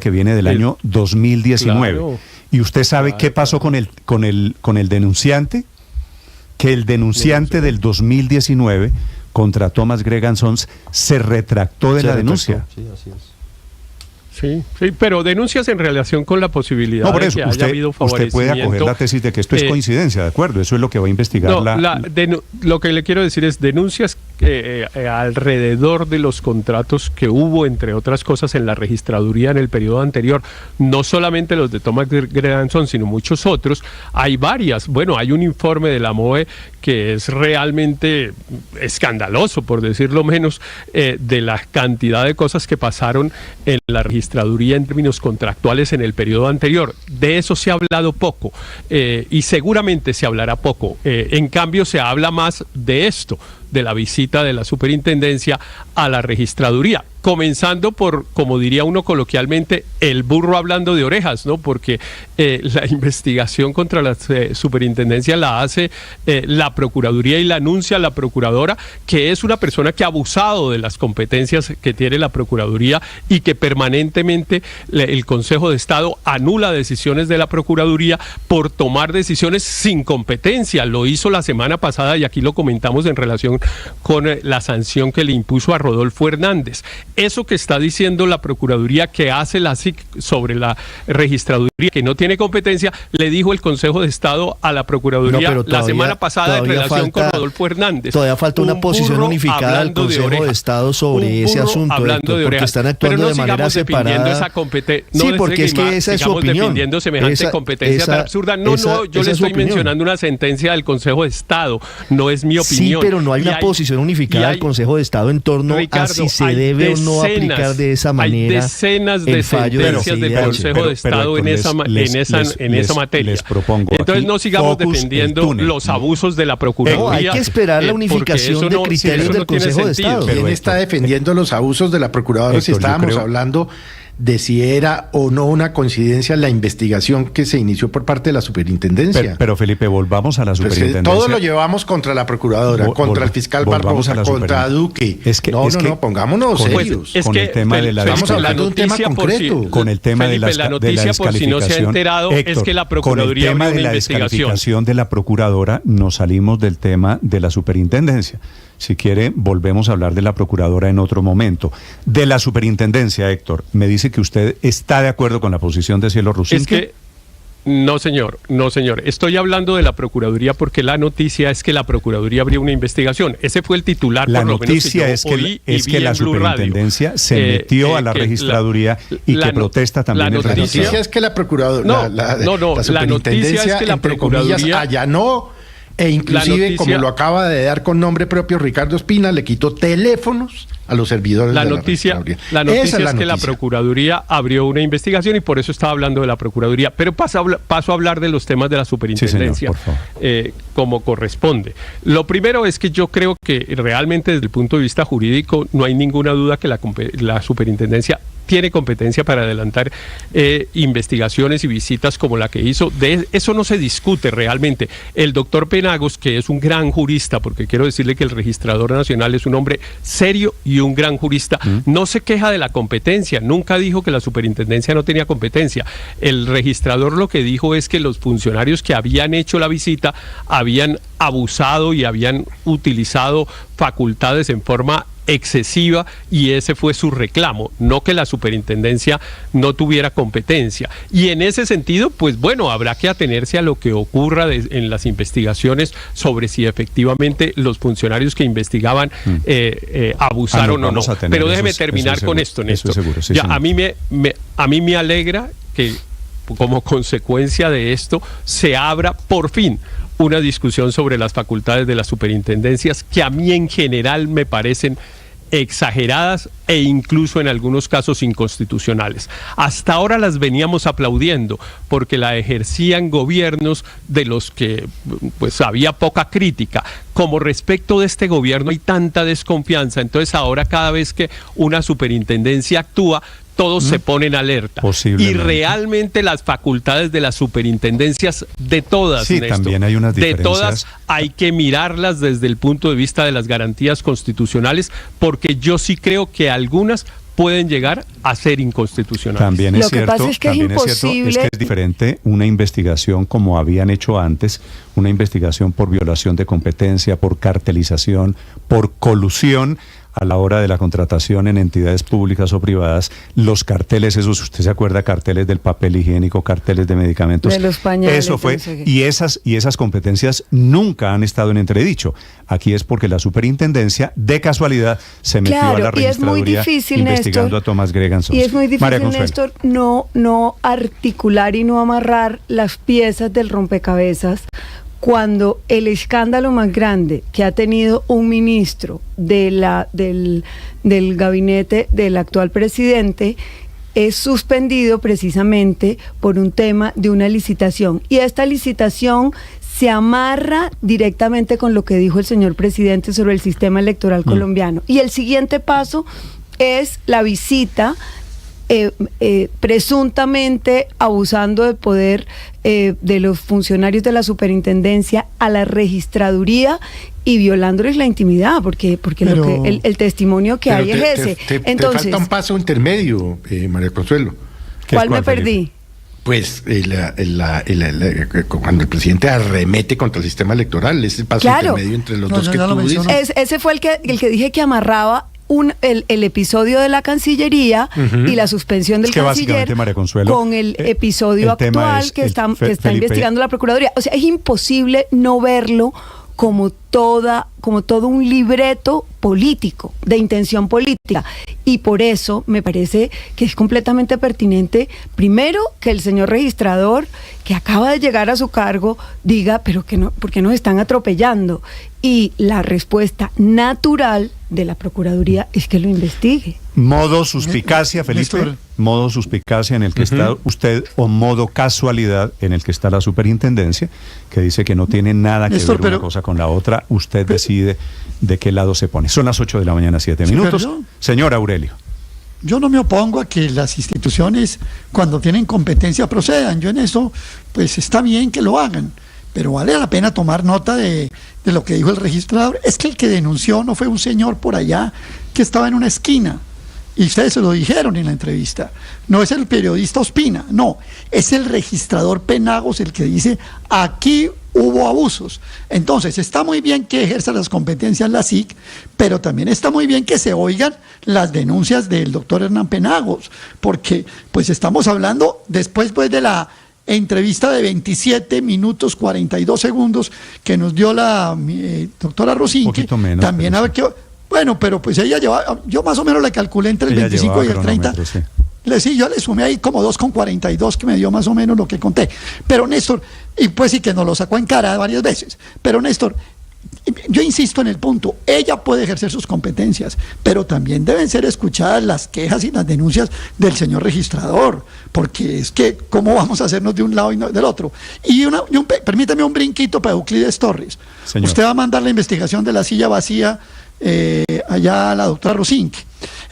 que viene del año 2019. Claro, ¿Y usted sabe qué pasó con el denunciante? Que el denunciante del 2019 contra Thomas Gregan Sons se retractó de la denuncia. Sí, así es. Sí, pero denuncias en relación con la posibilidad No, por eso, de que haya habido usted puede acoger la tesis de que esto es coincidencia, ¿de acuerdo? Eso es lo que va a investigar lo que le quiero decir es denuncias alrededor de los contratos que hubo, entre otras cosas, en la registraduría en el periodo anterior, no solamente los de Thomas Gregan Sons, sino muchos otros. Hay varias. Bueno, hay un informe de la MOE que es realmente escandaloso, por decirlo menos, de la cantidad de cosas que pasaron en la registraduría en términos contractuales en el periodo anterior. De eso se ha hablado poco y seguramente se hablará poco. En cambio, se habla más de esto, de la visita de la superintendencia a la registraduría, comenzando por, como diría uno coloquialmente, el burro hablando de orejas, ¿no? Porque la investigación contra la superintendencia la hace la Procuraduría y la anuncia la Procuradora, que es una persona que ha abusado de las competencias que tiene la Procuraduría y que permanentemente el Consejo de Estado anula decisiones de la Procuraduría por tomar decisiones sin competencia. Lo hizo la semana pasada y aquí lo comentamos en relación con la sanción que le impuso a Rodolfo Hernández. Eso que está diciendo la Procuraduría que hace la SIC sobre la registraduría, que no tiene competencia, le dijo el Consejo de Estado a la Procuraduría la semana pasada en relación con Rodolfo Hernández. Todavía falta una posición unificada del Consejo de Estado sobre ese asunto, Héctor, porque están actuando de manera separada. Esa sí, porque es que esa es su opinión. Defendiendo semejante competencia tan absurda. Yo le estoy mencionando una sentencia del Consejo de Estado, no es mi opinión. Sí, pero no hay una posición unificada del Consejo de Estado en torno a si se debe o no aplicar de esa manera. Hay decenas de sentencias del Consejo de Estado en esa materia. Les propongo entonces no sigamos defendiendo los abusos de la Procuraduría. No, hay que esperar la unificación de criterios del Consejo de Estado. ¿Quién está defendiendo los abusos de la Procuradora si estábamos hablando de si era o no una coincidencia la investigación que se inició por parte de la superintendencia? Pero Felipe, volvamos a la superintendencia. Todo lo llevamos contra la Procuradora, contra el fiscal Barbosa, contra Duque. No, pongámonos serios. Estamos hablando de un tema concreto. Con el tema de la noticia, por si no se ha enterado, es que la Procuraduría abrió una investigación. Con el tema de la descalificación de la Procuradora, nos salimos del tema de la superintendencia. Si quiere, volvemos a hablar de la Procuradora en otro momento. De la superintendencia, Héctor, me dice que usted está de acuerdo con la posición de Cielo Rusinski. No, señor. Estoy hablando de la Procuraduría porque la noticia es que la Procuraduría abrió una investigación. Ese fue el titular. La noticia es que la superintendencia se metió a la registraduría y que protesta también. La noticia es que la Procuraduría, la superintendencia, entre comillas, allanó. E inclusive, como lo acaba de dar con nombre propio Ricardo Espina, le quitó teléfonos a los servidores de la Procuraduría. La noticia es que la Procuraduría abrió una investigación y por eso estaba hablando de la Procuraduría. Pero paso a hablar de los temas de la superintendencia, sí, señor, como corresponde. Lo primero es que yo creo que realmente desde el punto de vista jurídico no hay ninguna duda que la superintendencia tiene competencia para adelantar investigaciones y visitas como la que hizo. De eso no se discute realmente. El doctor Penagos, que es un gran jurista, porque quiero decirle que el registrador nacional es un hombre serio y un gran jurista, no se queja de la competencia, nunca dijo que la superintendencia no tenía competencia. El registrador lo que dijo es que los funcionarios que habían hecho la visita habían abusado y habían utilizado facultades en forma excesiva y ese fue su reclamo, no que la superintendencia no tuviera competencia. Y en ese sentido, pues bueno, habrá que atenerse a lo que ocurra en las investigaciones sobre si efectivamente los funcionarios que investigaban abusaron o no. Pero déjeme terminar con esto, Néstor. Sí, ya, a mí me alegra que como consecuencia de esto se abra por fin una discusión sobre las facultades de las superintendencias que a mí en general me parecen exageradas e incluso en algunos casos inconstitucionales. Hasta ahora las veníamos aplaudiendo porque la ejercían gobiernos de los que pues había poca crítica. Como respecto de este gobierno hay tanta desconfianza, entonces ahora cada vez que una superintendencia actúa, todos se ponen alerta. Y realmente las facultades de las superintendencias, de todas, sí, Néstor, también hay unas diferencias. De todas hay que mirarlas desde el punto de vista de las garantías constitucionales, porque yo sí creo que algunas pueden llegar a ser inconstitucionales. También es Lo que cierto, pasa es que es imposible. Es que es diferente una investigación como habían hecho antes, una investigación por violación de competencia, por cartelización, por colusión a la hora de la contratación en entidades públicas o privadas, los carteles, esos, usted se acuerda, carteles del papel higiénico, carteles de medicamentos, de los pañales, eso fue, y esas competencias nunca han estado en entredicho. Aquí es porque la superintendencia, de casualidad, se metió a la registraduría investigando, Néstor, a Thomas Greganson. Y es muy difícil, Néstor, no articular y no amarrar las piezas del rompecabezas cuando el escándalo más grande que ha tenido un ministro del gabinete del actual presidente es suspendido precisamente por un tema de una licitación. Y esta licitación se amarra directamente con lo que dijo el señor presidente sobre el sistema electoral colombiano. Y el siguiente paso es la visita presuntamente abusando del poder de los funcionarios de la superintendencia a la registraduría y violándoles la intimidad, porque lo que el testimonio que hay es ese. Entonces, te falta un paso intermedio, María Consuelo. ¿Cuál me perdí? Pues cuando el presidente arremete contra el sistema electoral, ese paso intermedio entre los dos que tú dices. Ese fue el que dije que amarraba el episodio de la Cancillería y la suspensión del canciller con el episodio actual que está investigando la Procuraduría. O sea, es imposible no verlo como todo un libreto político, de intención política. Y por eso me parece que es completamente pertinente, primero, que el señor registrador, que acaba de llegar a su cargo, diga, pero ¿por qué nos están atropellando? Y la respuesta natural de la Procuraduría es que lo investigue. Modo suspicacia, Felipe, Néstor. Modo suspicacia en el que está usted, o modo casualidad en el que está la superintendencia, que dice que no tiene nada que Néstor, ver una cosa con la otra. Usted decide de qué lado se pone. Son las 8 de la mañana, 7 minutos. Señor Aurelio. Yo no me opongo a que las instituciones, cuando tienen competencia, procedan. Yo en eso, pues está bien que lo hagan. Pero vale la pena tomar nota de lo que dijo el registrador. Es que el que denunció no fue un señor por allá que estaba en una esquina. Y ustedes se lo dijeron en la entrevista. No es el periodista Ospina, no. Es el registrador Penagos el que dice, aquí hubo abusos. Entonces, está muy bien que ejerza las competencias la SIC, pero también está muy bien que se oigan las denuncias del doctor Hernán Penagos, porque pues estamos hablando después pues de la entrevista de 27 minutos 42 segundos que nos dio la doctora Rosinque, también a ver qué... Bueno, pero pues ella lleva, yo más o menos le calculé entre el 25 y el 30. Sí, yo le sumé ahí como 2,42 que me dio más o menos lo que conté. Pero Néstor, y pues sí que nos lo sacó en cara varias veces. Pero Néstor, yo insisto en el punto, ella puede ejercer sus competencias, pero también deben ser escuchadas las quejas y las denuncias del señor registrador, porque es que, ¿cómo vamos a hacernos de un lado y no del otro? Permítame un brinquito para Euclides Torres. Señor. Usted va a mandar la investigación de la silla vacía allá a la doctora Rosinque.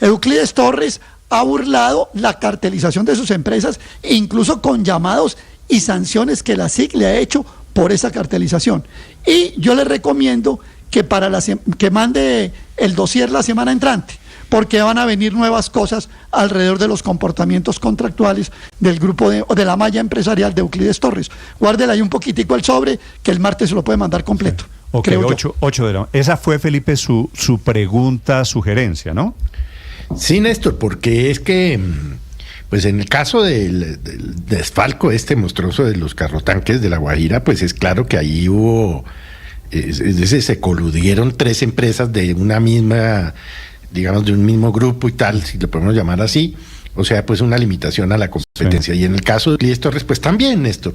Euclides Torres ha burlado la cartelización de sus empresas, incluso con llamados y sanciones que la SIC le ha hecho por esa cartelización. Y yo le recomiendo que que mande el dossier la semana entrante, porque van a venir nuevas cosas alrededor de los comportamientos contractuales del grupo de la malla empresarial de Euclides Torres. Guárdela ahí un poquitico el sobre, que el martes se lo puede mandar completo. Sí. Ok, 8 de la... Esa fue, Felipe, su pregunta, sugerencia, ¿no? Sí, Néstor, porque es que, pues en el caso del desfalco monstruoso de los carrotanques de La Guajira, pues es claro que ahí hubo, se coludieron 3 empresas de una misma, digamos, de un mismo grupo y tal, si lo podemos llamar así. O sea, pues una limitación a la competencia. Sí. Y en el caso de Euclides Torres, pues también, Néstor.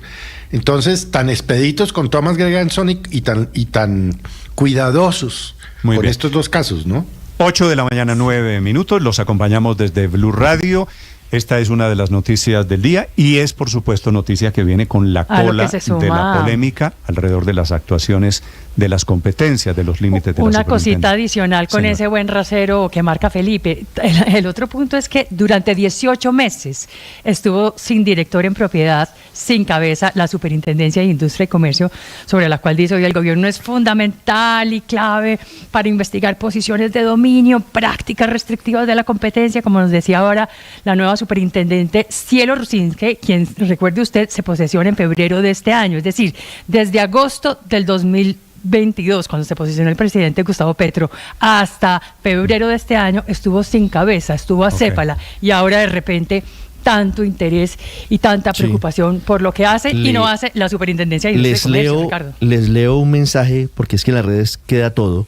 Entonces, tan expeditos con Thomas Greganson y tan cuidadosos con estos dos casos, ¿no? 8 de la mañana, 9 minutos. Los acompañamos desde Blue Radio. Esta es una de las noticias del día y es, por supuesto, noticia que viene con la cola de la polémica alrededor de las actuaciones de las competencias, de los límites de la Una cosita adicional con ese buen rasero que marca Felipe. El otro punto es que durante 18 meses estuvo sin director en propiedad, sin cabeza, la Superintendencia de Industria y Comercio, sobre la cual dice hoy el gobierno es fundamental y clave para investigar posiciones de dominio, prácticas restrictivas de la competencia, como nos decía ahora la nueva superintendente Cielo Rusinque, quien, recuerde usted, se posesiona en febrero de este año, es decir, desde agosto del 2022, cuando se posicionó el presidente Gustavo Petro, hasta febrero de este año estuvo sin cabeza, estuvo acéfala, y ahora de repente tanto interés y tanta preocupación por lo que hace y no hace la Superintendencia de Industria y Comercio, Ricardo. Les leo un mensaje, porque es que en las redes queda todo,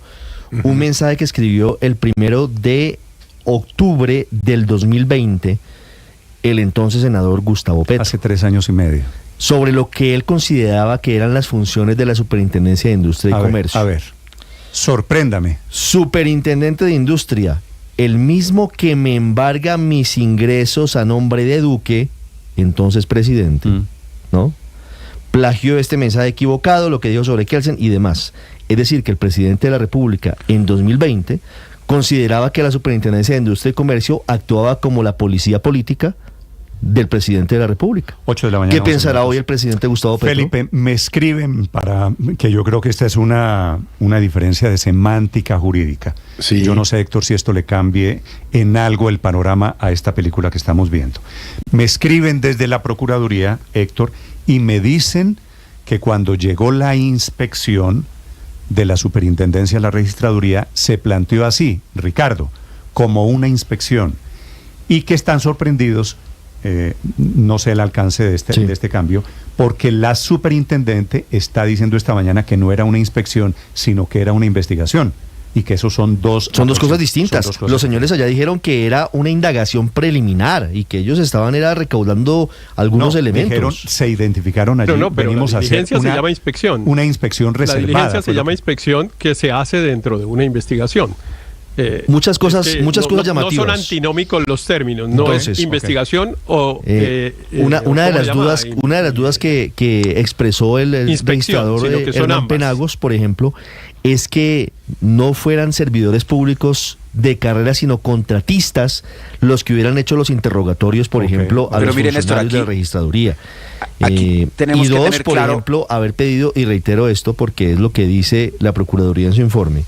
un mensaje que escribió el 1 de octubre del 2020 el entonces senador Gustavo Petro. Hace 3 años y medio. Sobre lo que él consideraba que eran las funciones de la Superintendencia de Industria y Comercio. A ver, sorpréndame. Superintendente de Industria, el mismo que me embarga mis ingresos a nombre de Duque, entonces presidente, ¿no? Plagió este mensaje equivocado, lo que dijo sobre Kelsen y demás. Es decir, que el presidente de la República en 2020 consideraba que la Superintendencia de Industria y Comercio actuaba como la policía política del presidente de la República. 8 de la mañana. ¿Qué pensará hoy el presidente Gustavo Petro? Felipe, me escriben para que yo creo que esta es una diferencia de semántica jurídica. Sí. Yo no sé, Héctor, si esto le cambie en algo el panorama a esta película que estamos viendo. Me escriben desde la Procuraduría, Héctor, y me dicen que cuando llegó la inspección de la Superintendencia a la Registraduría se planteó así, Ricardo, como una inspección, y que están sorprendidos, no sé el alcance de este cambio, porque la superintendente está diciendo esta mañana que no era una inspección, sino que era una investigación, y que esos son dos cosas distintas. Los señores allá dijeron que era una indagación preliminar y que ellos estaban recaudando algunos elementos. Dijeron, se identificaron allí. Pero venimos la diligencia se llama inspección. Una inspección reservada. La diligencia se llama inspección, que se hace dentro de una investigación. Muchas cosas llamativas. No son antinómicos los términos, no. Entonces, es investigación o una de las dudas que expresó el registrador Hernán Penagos, por ejemplo, es que no fueran servidores públicos de carrera, sino contratistas los que hubieran hecho los interrogatorios, por ejemplo, a los funcionarios de la registraduría. Aquí tenemos y que dos, tener por ejemplo, haber pedido, y reitero esto porque es lo que dice la Procuraduría en su informe,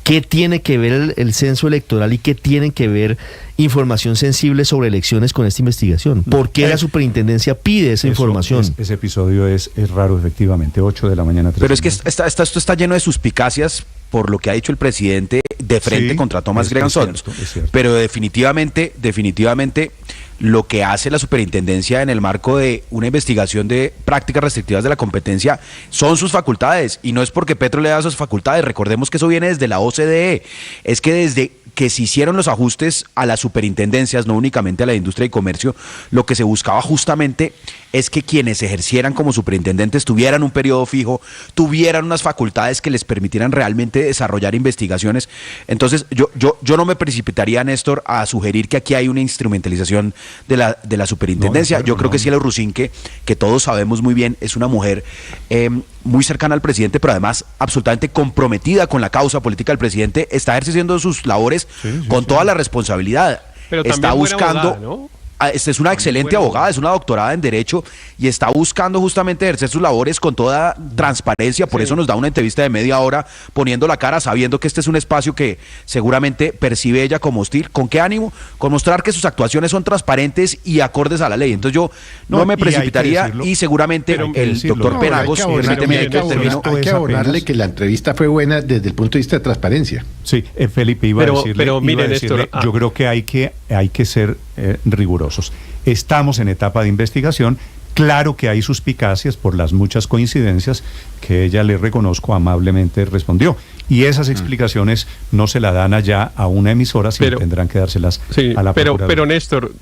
¿qué tiene que ver el censo electoral y qué tiene que ver información sensible sobre elecciones con esta investigación? ¿Por qué la superintendencia pide esa información? Ese episodio es raro, efectivamente, 8 de la mañana. Pero es que esto está lleno de suspicacias por lo que ha dicho el presidente de frente contra Thomas Graham Sons. Pero definitivamente lo que hace la superintendencia en el marco de una investigación de prácticas restrictivas de la competencia son sus facultades, y no es porque Petro le da sus facultades. Recordemos que eso viene desde la OCDE. Es que desde que se hicieron los ajustes a las superintendencias, no únicamente a la de Industria y Comercio, lo que se buscaba justamente es que quienes ejercieran como superintendentes tuvieran un periodo fijo, tuvieran unas facultades que les permitieran realmente desarrollar investigaciones. Entonces yo no me precipitaría, Néstor, a sugerir que aquí hay una instrumentalización de la superintendencia. Yo creo que Cielo Rusinque, que todos sabemos muy bien, es una mujer muy cercana al presidente, pero además absolutamente comprometida con la causa política del presidente, está ejerciendo sus labores con toda la responsabilidad. Pero está buscando abogada, ¿no? Es una excelente abogada, es una doctorada en Derecho y está buscando justamente ejercer sus labores con toda transparencia. Por eso nos da una entrevista de media hora poniendo la cara, sabiendo que este es un espacio que seguramente percibe ella como hostil. ¿Con qué ánimo? Con mostrar que sus actuaciones son transparentes y acordes a la ley. Entonces yo no me precipitaría, y seguramente el doctor Penagos, hay que abonarle que la entrevista fue buena desde el punto de vista de transparencia. Sí, Felipe, iba a decirle, yo creo que hay que ser rigurosos. Estamos en etapa de investigación. Claro que hay suspicacias por las muchas coincidencias que ella, le reconozco, amablemente respondió. Y esas explicaciones no se la dan allá a una emisora, sino tendrán que dárselas a la Procuraduría. Pero Néstor,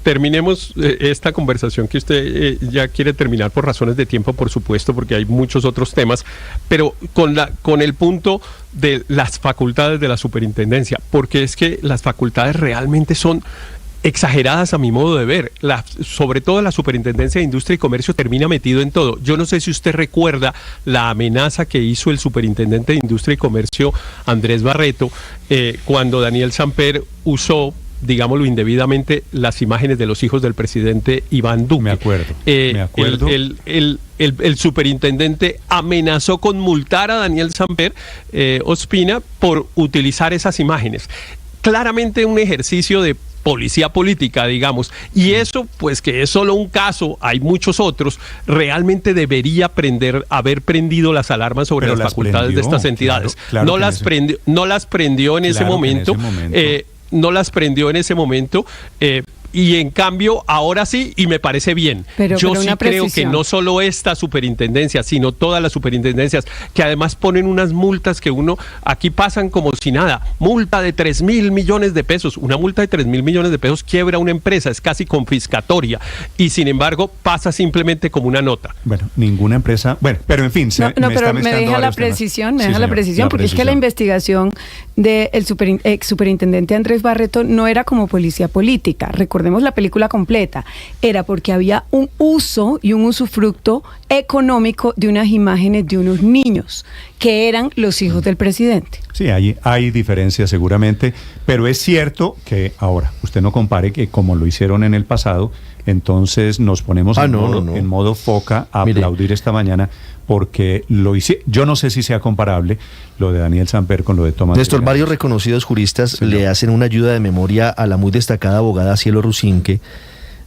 terminemos esta conversación que usted ya quiere terminar por razones de tiempo, por supuesto, porque hay muchos otros temas, pero con el punto de las facultades de la superintendencia, porque es que las facultades realmente son exageradas a mi modo de ver. Sobre todo la Superintendencia de Industria y Comercio termina metido en todo. Yo no sé si usted recuerda la amenaza que hizo el superintendente de Industria y Comercio, Andrés Barreto, cuando Daniel Samper usó, digámoslo indebidamente, las imágenes de los hijos del presidente Iván Duque. Me acuerdo. El superintendente amenazó con multar a Daniel Samper Ospina por utilizar esas imágenes. Claramente un ejercicio de policía política, digamos, y eso, pues que es solo un caso, hay muchos otros, realmente debería haber prendido las alarmas sobre las facultades de estas entidades. Claro no las prendió en ese momento. No las prendió en ese momento, y en cambio ahora sí, y me parece bien. Yo sí creo que no solo esta superintendencia, sino todas las superintendencias, que además ponen unas multas que aquí pasan como si nada. Multa de 3.000 millones de pesos. Una multa de 3.000 millones de pesos quiebra una empresa, es casi confiscatoria, y sin embargo pasa simplemente como una nota. Bueno, ninguna empresa, pero en fin, me deja la precisión, porque es que la investigación del ex superintendente Andrés Barreto no era como policía política. Recordemos la película completa. Era porque había un uso y un usufructo económico de unas imágenes de unos niños que eran los hijos del presidente. Sí, hay diferencias seguramente, pero es cierto que ahora, usted no compare que como lo hicieron en el pasado, entonces nos ponemos en modo foca a aplaudir esta mañana, porque yo no sé si sea comparable lo de Daniel Samper con lo de Tomás. Néstor, varios reconocidos juristas le hacen una ayuda de memoria a la muy destacada abogada Cielo Rusinque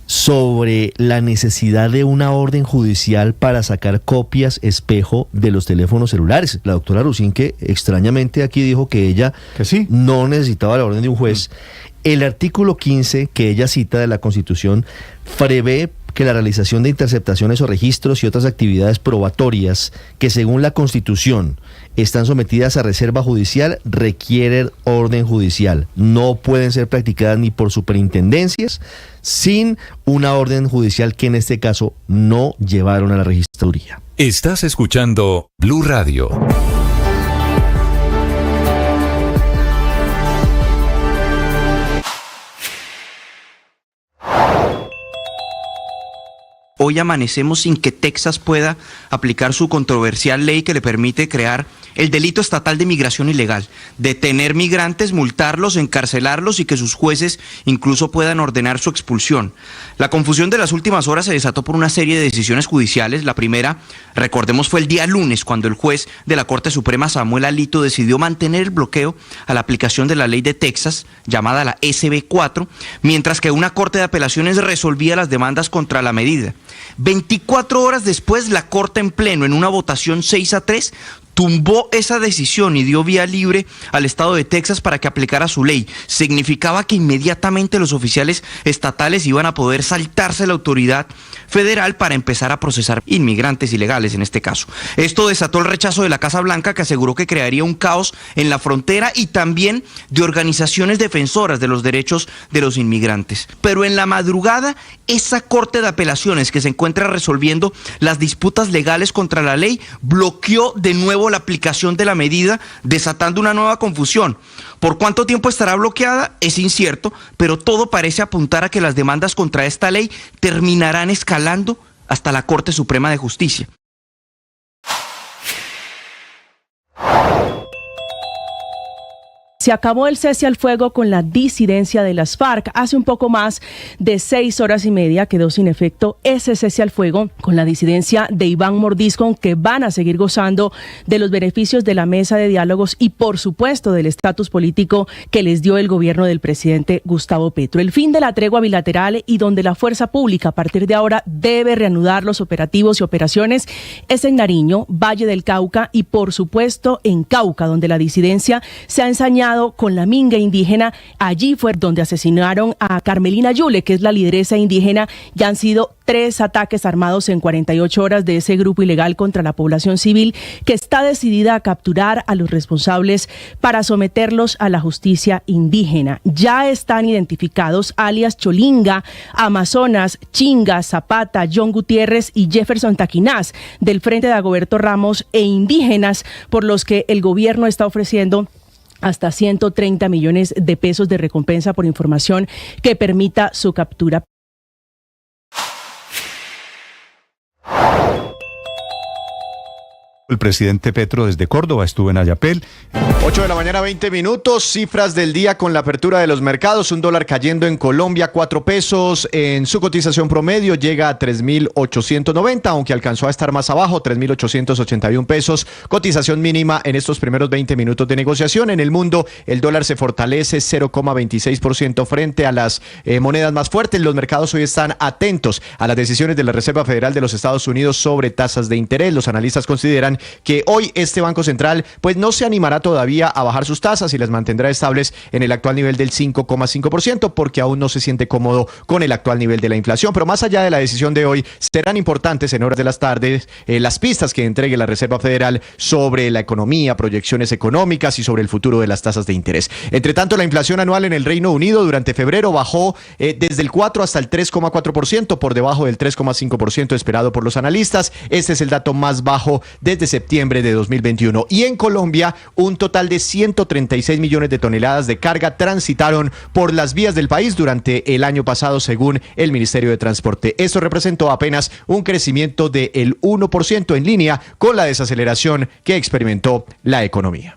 sobre la necesidad de una orden judicial para sacar copias espejo de los teléfonos celulares. La doctora Rusinque extrañamente aquí dijo que ella no necesitaba la orden de un juez. El artículo 15 que ella cita de la Constitución prevé que la realización de interceptaciones o registros y otras actividades probatorias que según la Constitución están sometidas a reserva judicial requieren orden judicial. No pueden ser practicadas ni por superintendencias sin una orden judicial que en este caso no llevaron a la registraduría. Estás escuchando Blue Radio. Hoy amanecemos sin que Texas pueda aplicar su controversial ley que le permite crear el delito estatal de migración ilegal, detener migrantes, multarlos, encarcelarlos y que sus jueces incluso puedan ordenar su expulsión. La confusión de las últimas horas se desató por una serie de decisiones judiciales. La primera, recordemos, fue el día lunes, cuando el juez de la Corte Suprema, Samuel Alito, decidió mantener el bloqueo a la aplicación de la ley de Texas, llamada la SB 4, mientras que una Corte de Apelaciones resolvía las demandas contra la medida. 24 horas después, la Corte en pleno, en una votación 6-3, tumbó esa decisión y dio vía libre al estado de Texas para que aplicara su ley. Significaba que inmediatamente los oficiales estatales iban a poder saltarse la autoridad federal para empezar a procesar inmigrantes ilegales en este caso. Esto desató el rechazo de la Casa Blanca, que aseguró que crearía un caos en la frontera, y también de organizaciones defensoras de los derechos de los inmigrantes. Pero en la madrugada, esa Corte de Apelaciones que se encuentra resolviendo las disputas legales contra la ley bloqueó de nuevo la aplicación de la medida, desatando una nueva confusión. ¿Por cuánto tiempo estará bloqueada? Es incierto, pero todo parece apuntar a que las demandas contra esta ley terminarán escalando hasta la Corte Suprema de Justicia. Se acabó el cese al fuego con la disidencia de las FARC. Hace un poco más de 6 horas y media quedó sin efecto ese cese al fuego con la disidencia de Iván Mordisco, que van a seguir gozando de los beneficios de la mesa de diálogos y, por supuesto, del estatus político que les dio el gobierno del presidente Gustavo Petro. El fin de la tregua bilateral y donde la fuerza pública a partir de ahora debe reanudar los operativos y operaciones es en Nariño, Valle del Cauca y, por supuesto, en Cauca, donde la disidencia se ha ensañado con la minga indígena. Allí fue donde asesinaron a Carmelina Yule, que es la lideresa indígena, y han sido 3 ataques armados en 48 horas de ese grupo ilegal contra la población civil, que está decidida a capturar a los responsables para someterlos a la justicia indígena. Ya están identificados alias Cholinga, Amazonas, Chinga, Zapata, John Gutiérrez y Jefferson Taquinás del Frente de Dagoberto Ramos e indígenas, por los que el gobierno está ofreciendo hasta 130 millones de pesos de recompensa por información que permita su captura. El presidente Petro desde Córdoba estuvo en Ayapel. 8 de la mañana, 20 minutos, cifras del día con la apertura de los mercados. Un dólar cayendo en Colombia, 4 pesos. En su cotización promedio llega a 3.890, aunque alcanzó a estar más abajo, 3.881 pesos. Cotización mínima en estos primeros 20 minutos de negociación. En el mundo, el dólar se fortalece 0,26% frente a las monedas más fuertes. Los mercados hoy están atentos a las decisiones de la Reserva Federal de los Estados Unidos sobre tasas de interés. Los analistas consideran que hoy este Banco Central pues no se animará todavía a bajar sus tasas y las mantendrá estables en el actual nivel del 5,5% porque aún no se siente cómodo con el actual nivel de la inflación. Pero más allá de la decisión de hoy, serán importantes en horas de las tardes las pistas que entregue la Reserva Federal sobre la economía, proyecciones económicas y sobre el futuro de las tasas de interés. Entre tanto, la inflación anual en el Reino Unido durante febrero bajó desde el 4 hasta el 3,4%, por debajo del 3,5% esperado por los analistas. Este es el dato más bajo desde septiembre de 2021. Y en Colombia, un total de 136 millones de toneladas de carga transitaron por las vías del país durante el año pasado, según el Ministerio de Transporte. Esto representó apenas un crecimiento del 1% en línea con la desaceleración que experimentó la economía.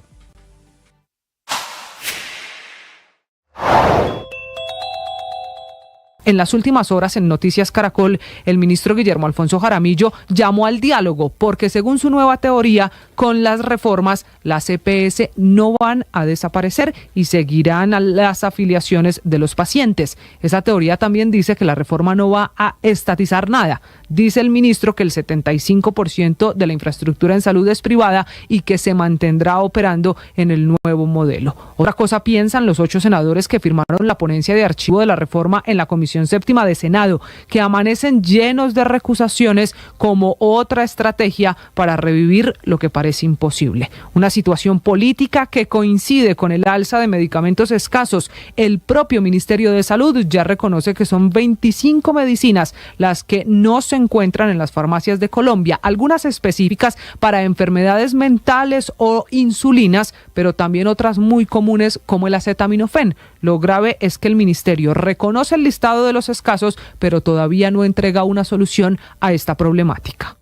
En las últimas horas, en Noticias Caracol, el ministro Guillermo Alfonso Jaramillo llamó al diálogo porque, según su nueva teoría, con las reformas, las EPS no van a desaparecer y seguirán a las afiliaciones de los pacientes. Esa teoría también dice que la reforma no va a estatizar nada. Dice el ministro que el 75% de la infraestructura en salud es privada y que se mantendrá operando en el nuevo modelo. Otra cosa piensan los 8 senadores que firmaron la ponencia de archivo de la reforma en la Comisión Séptima de Senado, que amanecen llenos de recusaciones como otra estrategia para revivir lo que parece imposible. Una situación política que coincide con el alza de medicamentos escasos. El propio Ministerio de Salud ya reconoce que son 25 medicinas las que no se encuentran en las farmacias de Colombia, algunas específicas para enfermedades mentales o insulinas, pero también otras muy comunes como el acetaminofén. Lo grave es que el ministerio reconoce el listado de los escasos, pero todavía no entrega una solución a esta problemática.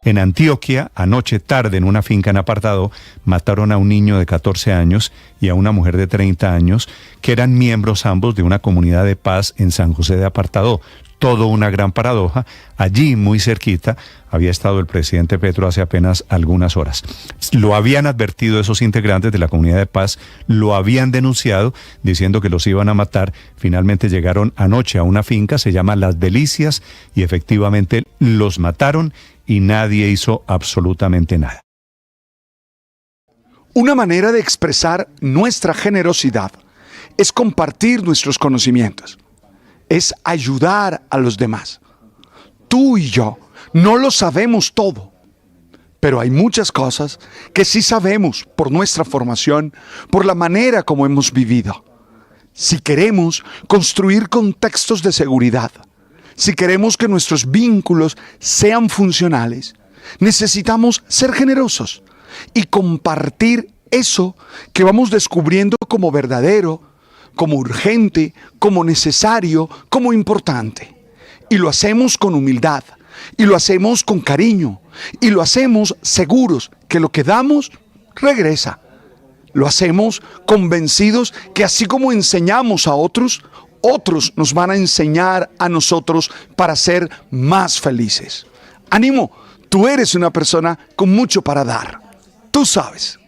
En Antioquia, anoche tarde en una finca en Apartadó, mataron a un niño de 14 años y a una mujer de 30 años, que eran miembros ambos de una comunidad de paz en San José de Apartadó. Todo una gran paradoja. Allí, muy cerquita, había estado el presidente Petro hace apenas algunas horas. Lo habían advertido esos integrantes de la comunidad de paz, lo habían denunciado, diciendo que los iban a matar. Finalmente llegaron anoche a una finca, se llama Las Delicias, y efectivamente los mataron y nadie hizo absolutamente nada. Una manera de expresar nuestra generosidad es compartir nuestros conocimientos, es ayudar a los demás. Tú y yo no lo sabemos todo, pero hay muchas cosas que sí sabemos por nuestra formación, por la manera como hemos vivido. Si queremos construir contextos de seguridad, si queremos que nuestros vínculos sean funcionales, necesitamos ser generosos y compartir eso que vamos descubriendo como verdadero, como urgente, como necesario, como importante. Y lo hacemos con humildad, y lo hacemos con cariño, y lo hacemos seguros que lo que damos regresa. Lo hacemos convencidos que así como enseñamos a otros, otros nos van a enseñar a nosotros para ser más felices. Ánimo, tú eres una persona con mucho para dar. Tú sabes.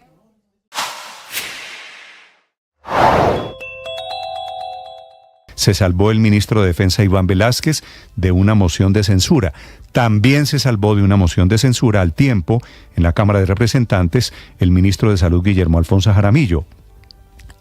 Se salvó el ministro de Defensa Iván Velásquez de una moción de censura. También se salvó de una moción de censura al tiempo en la Cámara de Representantes el ministro de Salud Guillermo Alfonso Jaramillo.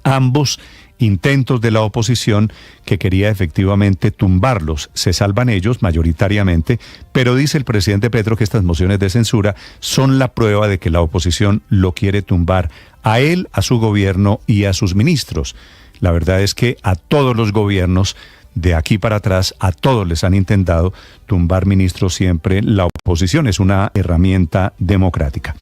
Ambos intentos de la oposición que quería efectivamente tumbarlos. Se salvan ellos mayoritariamente, pero dice el presidente Petro que estas mociones de censura son la prueba de que la oposición lo quiere tumbar a él, a su gobierno y a sus ministros. La verdad es que a todos los gobiernos de aquí para atrás a todos les han intentado tumbar ministros siempre la oposición. Es una herramienta democrática.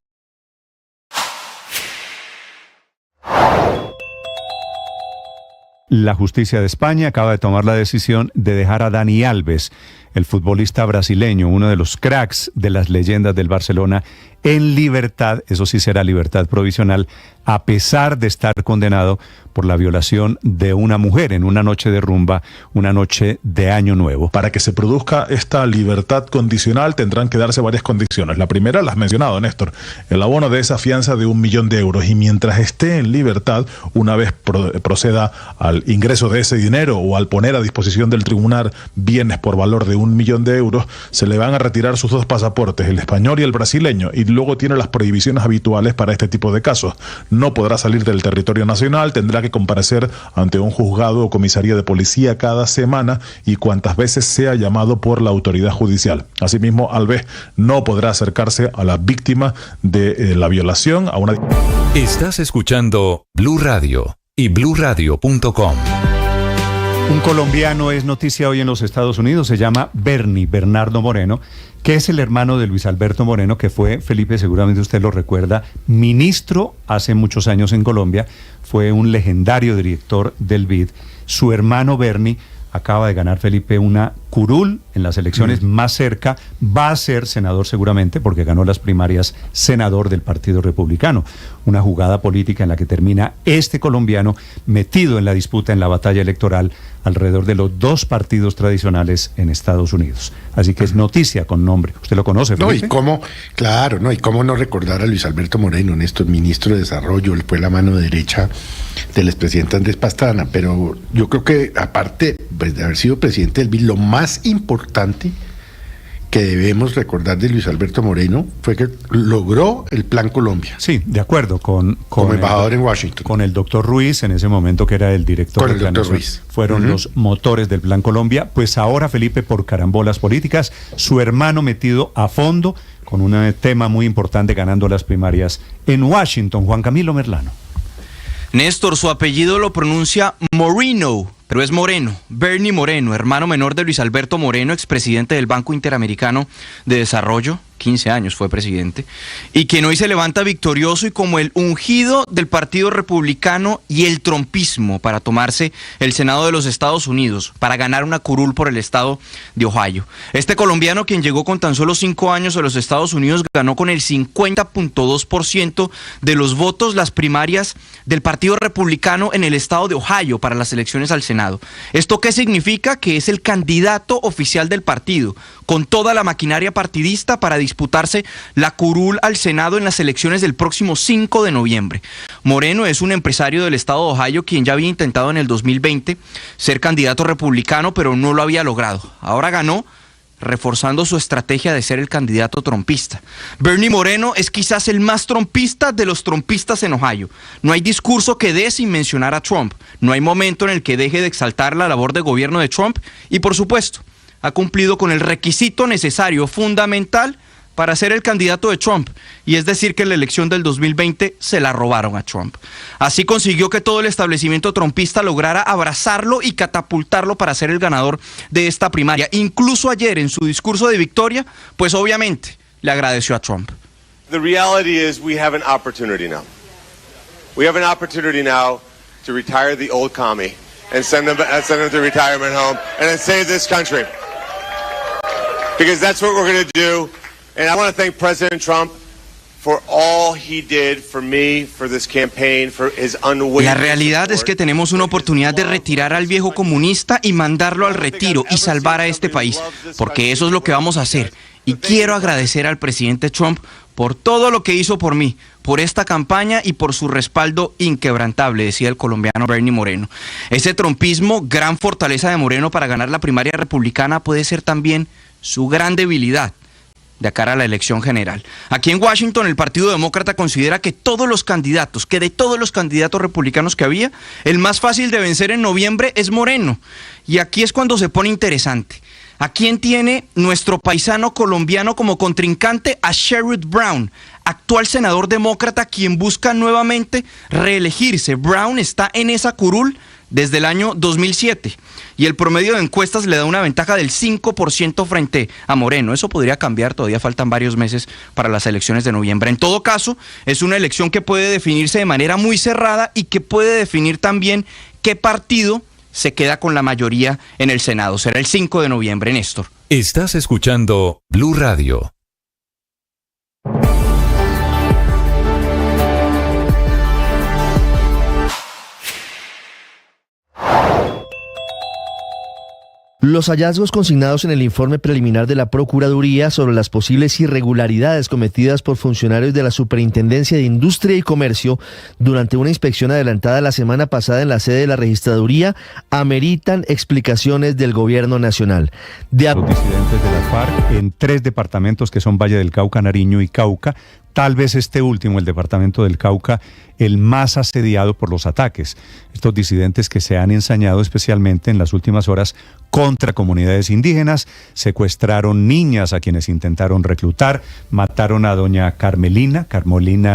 La justicia de España acaba de tomar la decisión de dejar a Dani Alves, el futbolista brasileño, uno de los cracks de las leyendas del Barcelona, en libertad. Eso sí será libertad provisional, a pesar de estar condenado por la violación de una mujer en una noche de rumba, una noche de Año Nuevo. Para que se produzca esta libertad condicional tendrán que darse varias condiciones. La primera la has mencionado, Néstor, el abono de esa fianza de 1 millón de euros, y mientras esté en libertad, una vez proceda al ingreso de ese dinero o al poner a disposición del tribunal bienes por valor de 1 millón de euros, se le van a retirar sus 2 pasaportes, el español y el brasileño, y luego tiene las prohibiciones habituales para este tipo de casos. No podrá salir del territorio nacional, tendrá que comparecer ante un juzgado o comisaría de policía cada semana y cuantas veces sea llamado por la autoridad judicial. Asimismo, Alves no podrá acercarse a la víctima de la violación a una... Estás escuchando Blue Radio y BlueRadio.com. Un colombiano es noticia hoy en los Estados Unidos, se llama Bernardo Moreno, que es el hermano de Luis Alberto Moreno, que fue, Felipe, seguramente usted lo recuerda, ministro hace muchos años en Colombia, fue un legendario director del BID. Su hermano Bernie acaba de ganar, Felipe, una curul en las elecciones más cerca, va a ser senador seguramente, porque ganó las primarias, senador del Partido Republicano. Una jugada política en la que termina este colombiano metido en la disputa, en la batalla electoral, alrededor de los 2 partidos tradicionales en Estados Unidos. Así que es noticia con nombre. ¿Usted lo conoce, Felipe? No, y cómo, claro, no, y cómo no recordar a Luis Alberto Moreno, Néstor, ministro de Desarrollo, él fue la mano derecha del expresidente Andrés Pastrana, pero yo creo que, aparte pues, de haber sido presidente del BID, lo más importante que debemos recordar de Luis Alberto Moreno fue que logró el Plan Colombia. Sí, de acuerdo, como embajador en Washington. Con el doctor Ruiz, en ese momento que era el director del Plan Ruiz. Fueron los motores del Plan Colombia. Pues ahora, Felipe, por carambolas políticas, su hermano metido a fondo con un tema muy importante, ganando las primarias en Washington. Juan Camilo Merlano. Néstor, su apellido lo pronuncia Moreno, pero es Moreno, Bernie Moreno, hermano menor de Luis Alberto Moreno, expresidente del Banco Interamericano de Desarrollo, 15 años fue presidente, y quien hoy se levanta victorioso y como el ungido del Partido Republicano y el trumpismo para tomarse el Senado de los Estados Unidos, para ganar una curul por el estado de Ohio. Este colombiano, quien llegó con tan solo 5 años a los Estados Unidos, ganó con el 50.2% de los votos las primarias del Partido Republicano en el estado de Ohio para las elecciones al Senado. ¿Esto qué significa? Que es el candidato oficial del partido, con toda la maquinaria partidista para disputarse la curul al Senado en las elecciones del próximo 5 de noviembre. Moreno es un empresario del estado de Ohio quien ya había intentado en el 2020 ser candidato republicano, pero no lo había logrado. Ahora ganó, reforzando su estrategia de ser el candidato trumpista. Bernie Moreno es quizás el más trumpista de los trumpistas en Ohio. No hay discurso que dé sin mencionar a Trump. No hay momento en el que deje de exaltar la labor de gobierno de Trump y, por supuesto, ha cumplido con el requisito necesario, fundamental, para ser el candidato de Trump, y es decir que en la elección del 2020 se la robaron a Trump. Así consiguió que todo el establecimiento trumpista lograra abrazarlo y catapultarlo para ser el ganador de esta primaria. Incluso ayer en su discurso de victoria, pues obviamente le agradeció a Trump. The reality is we have an opportunity now. We have an opportunity now to retire the old commie and send them to retirement home and then save this country. Because that's what we're going to do. And I want to thank President Trump for all he did for me, for this campaign, for his unwavering. La realidad es que tenemos una oportunidad de retirar al viejo comunista y mandarlo al retiro y salvar a este país, porque eso es lo que vamos a hacer. Y quiero agradecer al presidente Trump por todo lo que hizo por mí, por esta campaña y por su respaldo inquebrantable, decía el colombiano Bernie Moreno. Ese trumpismo, gran fortaleza de Moreno para ganar la primaria republicana, puede ser también su gran debilidad de cara a la elección general. Aquí en Washington el Partido Demócrata considera que de todos los candidatos republicanos que había, el más fácil de vencer en noviembre es Moreno. Y aquí es cuando se pone interesante. ¿A quién tiene nuestro paisano colombiano como contrincante? A Sherrod Brown, actual senador demócrata, quien busca nuevamente reelegirse. Brown está en esa curul desde el año 2007. Y el promedio de encuestas le da una ventaja del 5% frente a Moreno. Eso podría cambiar, todavía faltan varios meses para las elecciones de noviembre. En todo caso, es una elección que puede definirse de manera muy cerrada y que puede definir también qué partido se queda con la mayoría en el Senado. Será el 5 de noviembre, Néstor. Estás escuchando Blue Radio. Los hallazgos consignados en el informe preliminar de la Procuraduría sobre las posibles irregularidades cometidas por funcionarios de la Superintendencia de Industria y Comercio durante una inspección adelantada la semana pasada en la sede de la Registraduría ameritan explicaciones del Gobierno Nacional. Los disidentes de las FARC en 3 departamentos que son Valle del Cauca, Nariño y Cauca, tal vez este último, el departamento del Cauca, el más asediado por los ataques. Estos disidentes que se han ensañado especialmente en las últimas horas contra comunidades indígenas, secuestraron niñas a quienes intentaron reclutar, mataron a doña Carmelina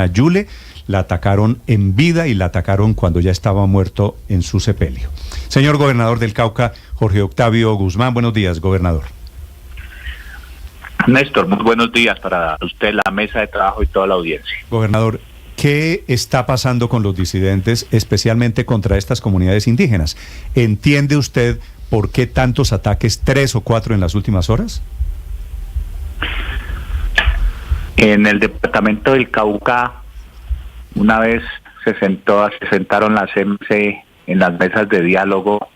Yule, la atacaron en vida y la atacaron cuando ya estaba muerto en su sepelio. Señor gobernador del Cauca, Jorge Octavio Guzmán, buenos días, gobernador. Néstor, muy buenos días para usted, la mesa de trabajo y toda la audiencia. Gobernador, ¿qué está pasando con los disidentes, especialmente contra estas comunidades indígenas? ¿Entiende usted por qué tantos ataques, 3 o 4 en las últimas horas? En el departamento del Cauca, una vez se sentaron las MC en las mesas de diálogo,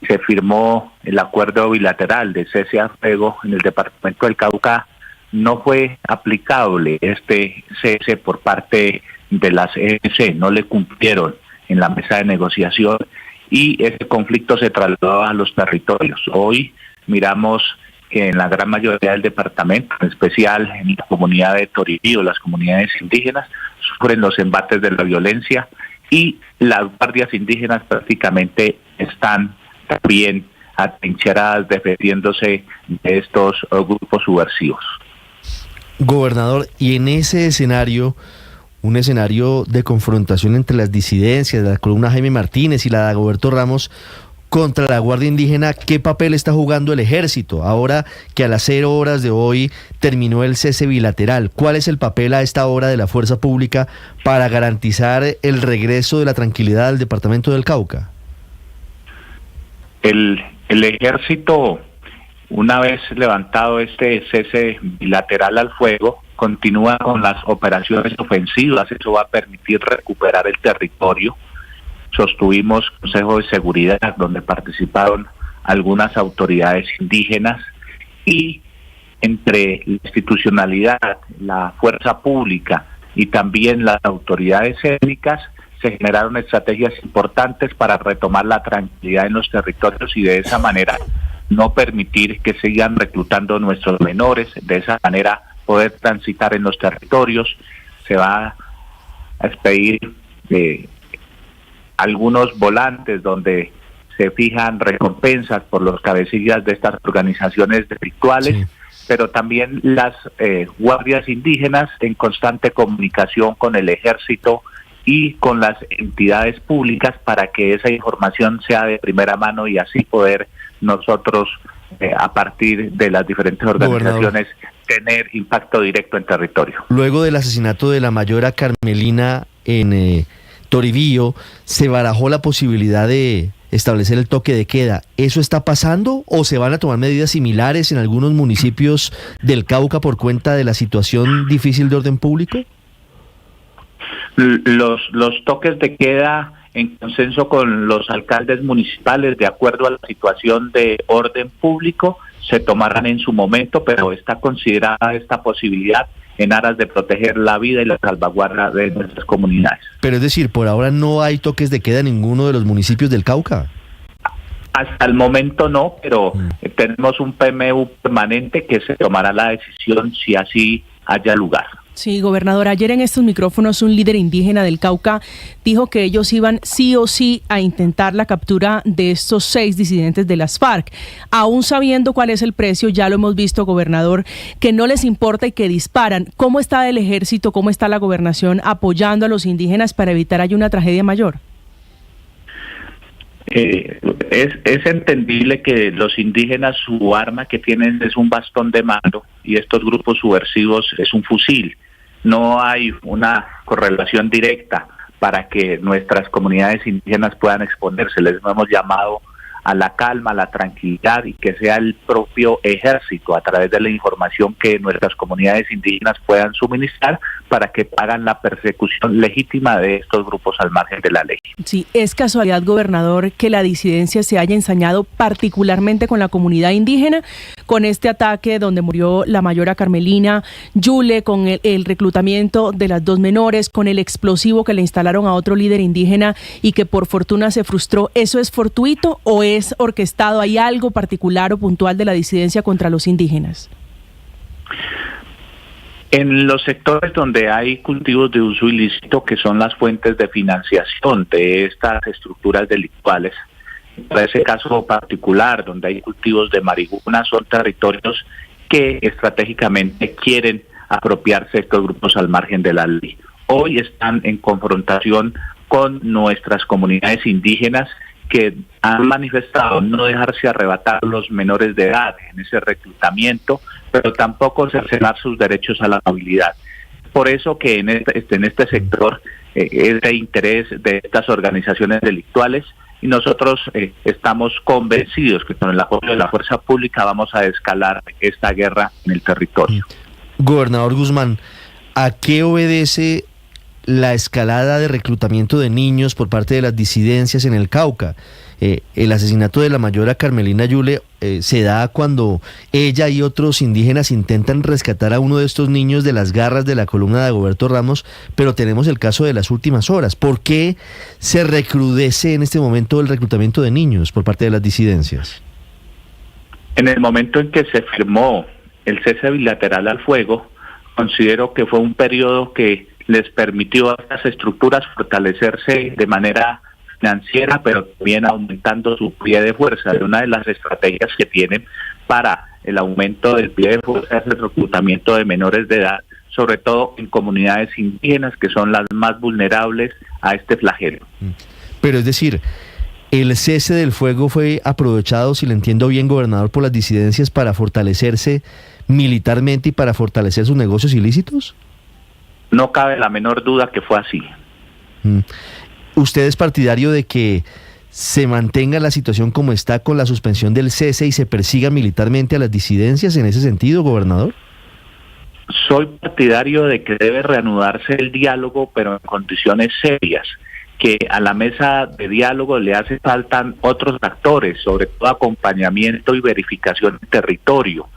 se firmó el acuerdo bilateral de cese al fuego en el departamento del Cauca, no fue aplicable este cese por parte de las EC, no le cumplieron en la mesa de negociación y ese conflicto se trasladó a los territorios. Hoy miramos que en la gran mayoría del departamento, en especial en la comunidad de Toribío, las comunidades indígenas, sufren los embates de la violencia y las guardias indígenas prácticamente están también atrincheradas defendiéndose de estos grupos subversivos. Gobernador, y en ese escenario, un escenario de confrontación entre las disidencias de la columna Jaime Martínez y la de Dagoberto Ramos contra la Guardia Indígena, ¿qué papel está jugando el ejército? Ahora que a las 0 horas de hoy terminó el cese bilateral, ¿cuál es el papel a esta hora de la fuerza pública para garantizar el regreso de la tranquilidad al departamento del Cauca? El ejército, una vez levantado este cese bilateral al fuego, continúa con las operaciones ofensivas. Eso va a permitir recuperar el territorio. Sostuvimos Consejo de Seguridad donde participaron algunas autoridades indígenas y entre la institucionalidad, la fuerza pública y también las autoridades étnicas se generaron estrategias importantes para retomar la tranquilidad en los territorios y de esa manera no permitir que sigan reclutando nuestros menores, de esa manera poder transitar en los territorios. Se va a expedir algunos volantes donde se fijan recompensas por los cabecillas de estas organizaciones delictuales, sí, pero también las guardias indígenas en constante comunicación con el ejército y con las entidades públicas para que esa información sea de primera mano y así poder nosotros, a partir de las diferentes organizaciones, tener impacto directo en territorio. Luego del asesinato de la mayora Carmelina en Toribío, se barajó la posibilidad de establecer el toque de queda. ¿Eso está pasando o se van a tomar medidas similares en algunos municipios del Cauca por cuenta de la situación difícil de orden público? Los toques de queda en consenso con los alcaldes municipales, de acuerdo a la situación de orden público, se tomarán en su momento, pero está considerada esta posibilidad en aras de proteger la vida y la salvaguarda de nuestras comunidades. Pero es decir, por ahora no hay toques de queda en ninguno de los municipios del Cauca. Hasta el momento no, pero tenemos un PMU permanente que se tomará la decisión si así haya lugar. Sí, gobernador, ayer en estos micrófonos un líder indígena del Cauca dijo que ellos iban sí o sí a intentar la captura de estos 6 disidentes de las FARC. Aún sabiendo cuál es el precio, ya lo hemos visto, gobernador, que no les importa y que disparan. ¿Cómo está el ejército, cómo está la gobernación apoyando a los indígenas para evitar haya una tragedia mayor? Es entendible que los indígenas, su arma que tienen es un bastón de mando y estos grupos subversivos es un fusil. No hay una correlación directa para que nuestras comunidades indígenas puedan exponerse. Les hemos llamado a la calma, a la tranquilidad y que sea el propio ejército a través de la información que nuestras comunidades indígenas puedan suministrar para que hagan la persecución legítima de estos grupos al margen de la ley. Sí, es casualidad, gobernador, que la disidencia se haya ensañado particularmente con la comunidad indígena, con este ataque donde murió la mayora Carmelina Yule, con el reclutamiento de las 2 menores, con el explosivo que le instalaron a otro líder indígena y que por fortuna se frustró. ¿Eso es fortuito o es orquestado? ¿Hay algo particular o puntual de la disidencia contra los indígenas? En los sectores donde hay cultivos de uso ilícito, que son las fuentes de financiación de estas estructuras delictuales, para ese caso particular, donde hay cultivos de marihuana, son territorios que estratégicamente quieren apropiarse estos grupos al margen de la ley. Hoy están en confrontación con nuestras comunidades indígenas que han manifestado no dejarse arrebatar los menores de edad en ese reclutamiento, pero tampoco cercenar sus derechos a la movilidad. Por eso que en este sector es de interés de estas organizaciones delictuales y nosotros estamos convencidos que con el apoyo de la fuerza pública vamos a escalar esta guerra en el territorio. Gobernador Guzmán, ¿a qué obedece la escalada de reclutamiento de niños por parte de las disidencias en el Cauca? El asesinato de la mayora Carmelina Yule se da cuando ella y otros indígenas intentan rescatar a uno de estos niños de las garras de la columna de Dagoberto Ramos, pero tenemos el caso de las últimas horas. ¿Por qué se recrudece en este momento el reclutamiento de niños por parte de las disidencias? En el momento en que se firmó el cese bilateral al fuego, considero que fue un periodo que les permitió a estas estructuras fortalecerse de manera financiera, pero también aumentando su pie de fuerza. Una de las estrategias que tienen para el aumento del pie de fuerza es el reclutamiento de menores de edad, sobre todo en comunidades indígenas que son las más vulnerables a este flagelo. Pero es decir, ¿el cese del fuego fue aprovechado, si lo entiendo bien, gobernador, por las disidencias para fortalecerse militarmente y para fortalecer sus negocios ilícitos? No cabe la menor duda que fue así. ¿Usted es partidario de que se mantenga la situación como está con la suspensión del cese y se persiga militarmente a las disidencias en ese sentido, gobernador? Soy partidario de que debe reanudarse el diálogo, pero en condiciones serias, que a la mesa de diálogo le hace falta otros actores, sobre todo acompañamiento y verificación del territorio,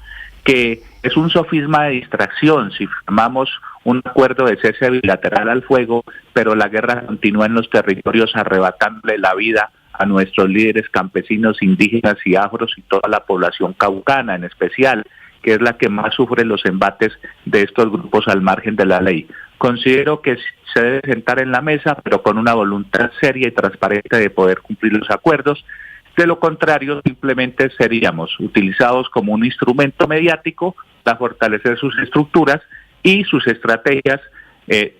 que es un sofisma de distracción si firmamos un acuerdo de cese bilateral al fuego, pero la guerra continúa en los territorios arrebatándole la vida a nuestros líderes campesinos, indígenas y afros y toda la población caucana en especial, que es la que más sufre los embates de estos grupos al margen de la ley. Considero que se debe sentar en la mesa, pero con una voluntad seria y transparente de poder cumplir los acuerdos. De lo contrario, simplemente seríamos utilizados como un instrumento mediático para fortalecer sus estructuras y sus estrategias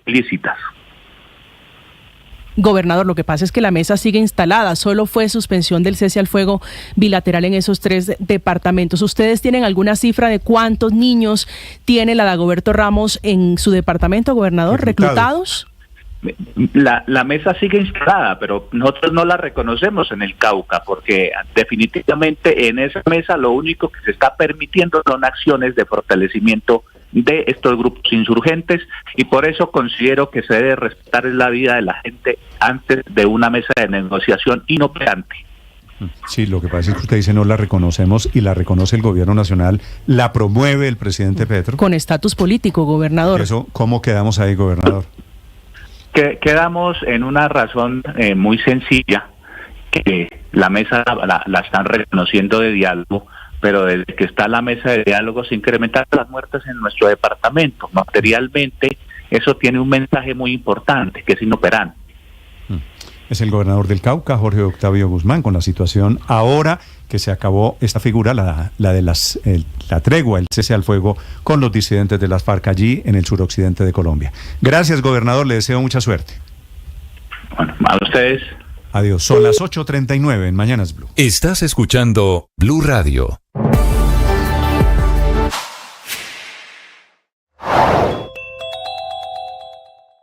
lícitas. Gobernador, lo que pasa es que la mesa sigue instalada, solo fue suspensión del cese al fuego bilateral en esos 3 departamentos. ¿Ustedes tienen alguna cifra de cuántos niños tiene la Dagoberto Ramos en su departamento, gobernador, reclutados? La mesa sigue instalada, pero nosotros no la reconocemos en el Cauca, porque definitivamente en esa mesa lo único que se está permitiendo son acciones de fortalecimiento de estos grupos insurgentes, y por eso considero que se debe respetar la vida de la gente antes de una mesa de negociación inoperante. Sí, lo que pasa es que usted dice no la reconocemos y la reconoce el gobierno nacional, la promueve el presidente Petro. Con estatus político, gobernador. Eso, ¿cómo quedamos ahí, gobernador? Quedamos en una razón muy sencilla, que la mesa la están reconociendo de diálogo, pero desde que está la mesa de diálogo se incrementan las muertes en nuestro departamento. Materialmente, eso tiene un mensaje muy importante, que es inoperante. Es el gobernador del Cauca, Jorge Octavio Guzmán, con la situación ahora que se acabó esta figura, la de la tregua, el cese al fuego con los disidentes de las FARC allí en el suroccidente de Colombia. Gracias, gobernador, le deseo mucha suerte. Bueno, a ustedes Adiós. Son las 8:39 en Mañanas Blue. Estás escuchando Blue Radio.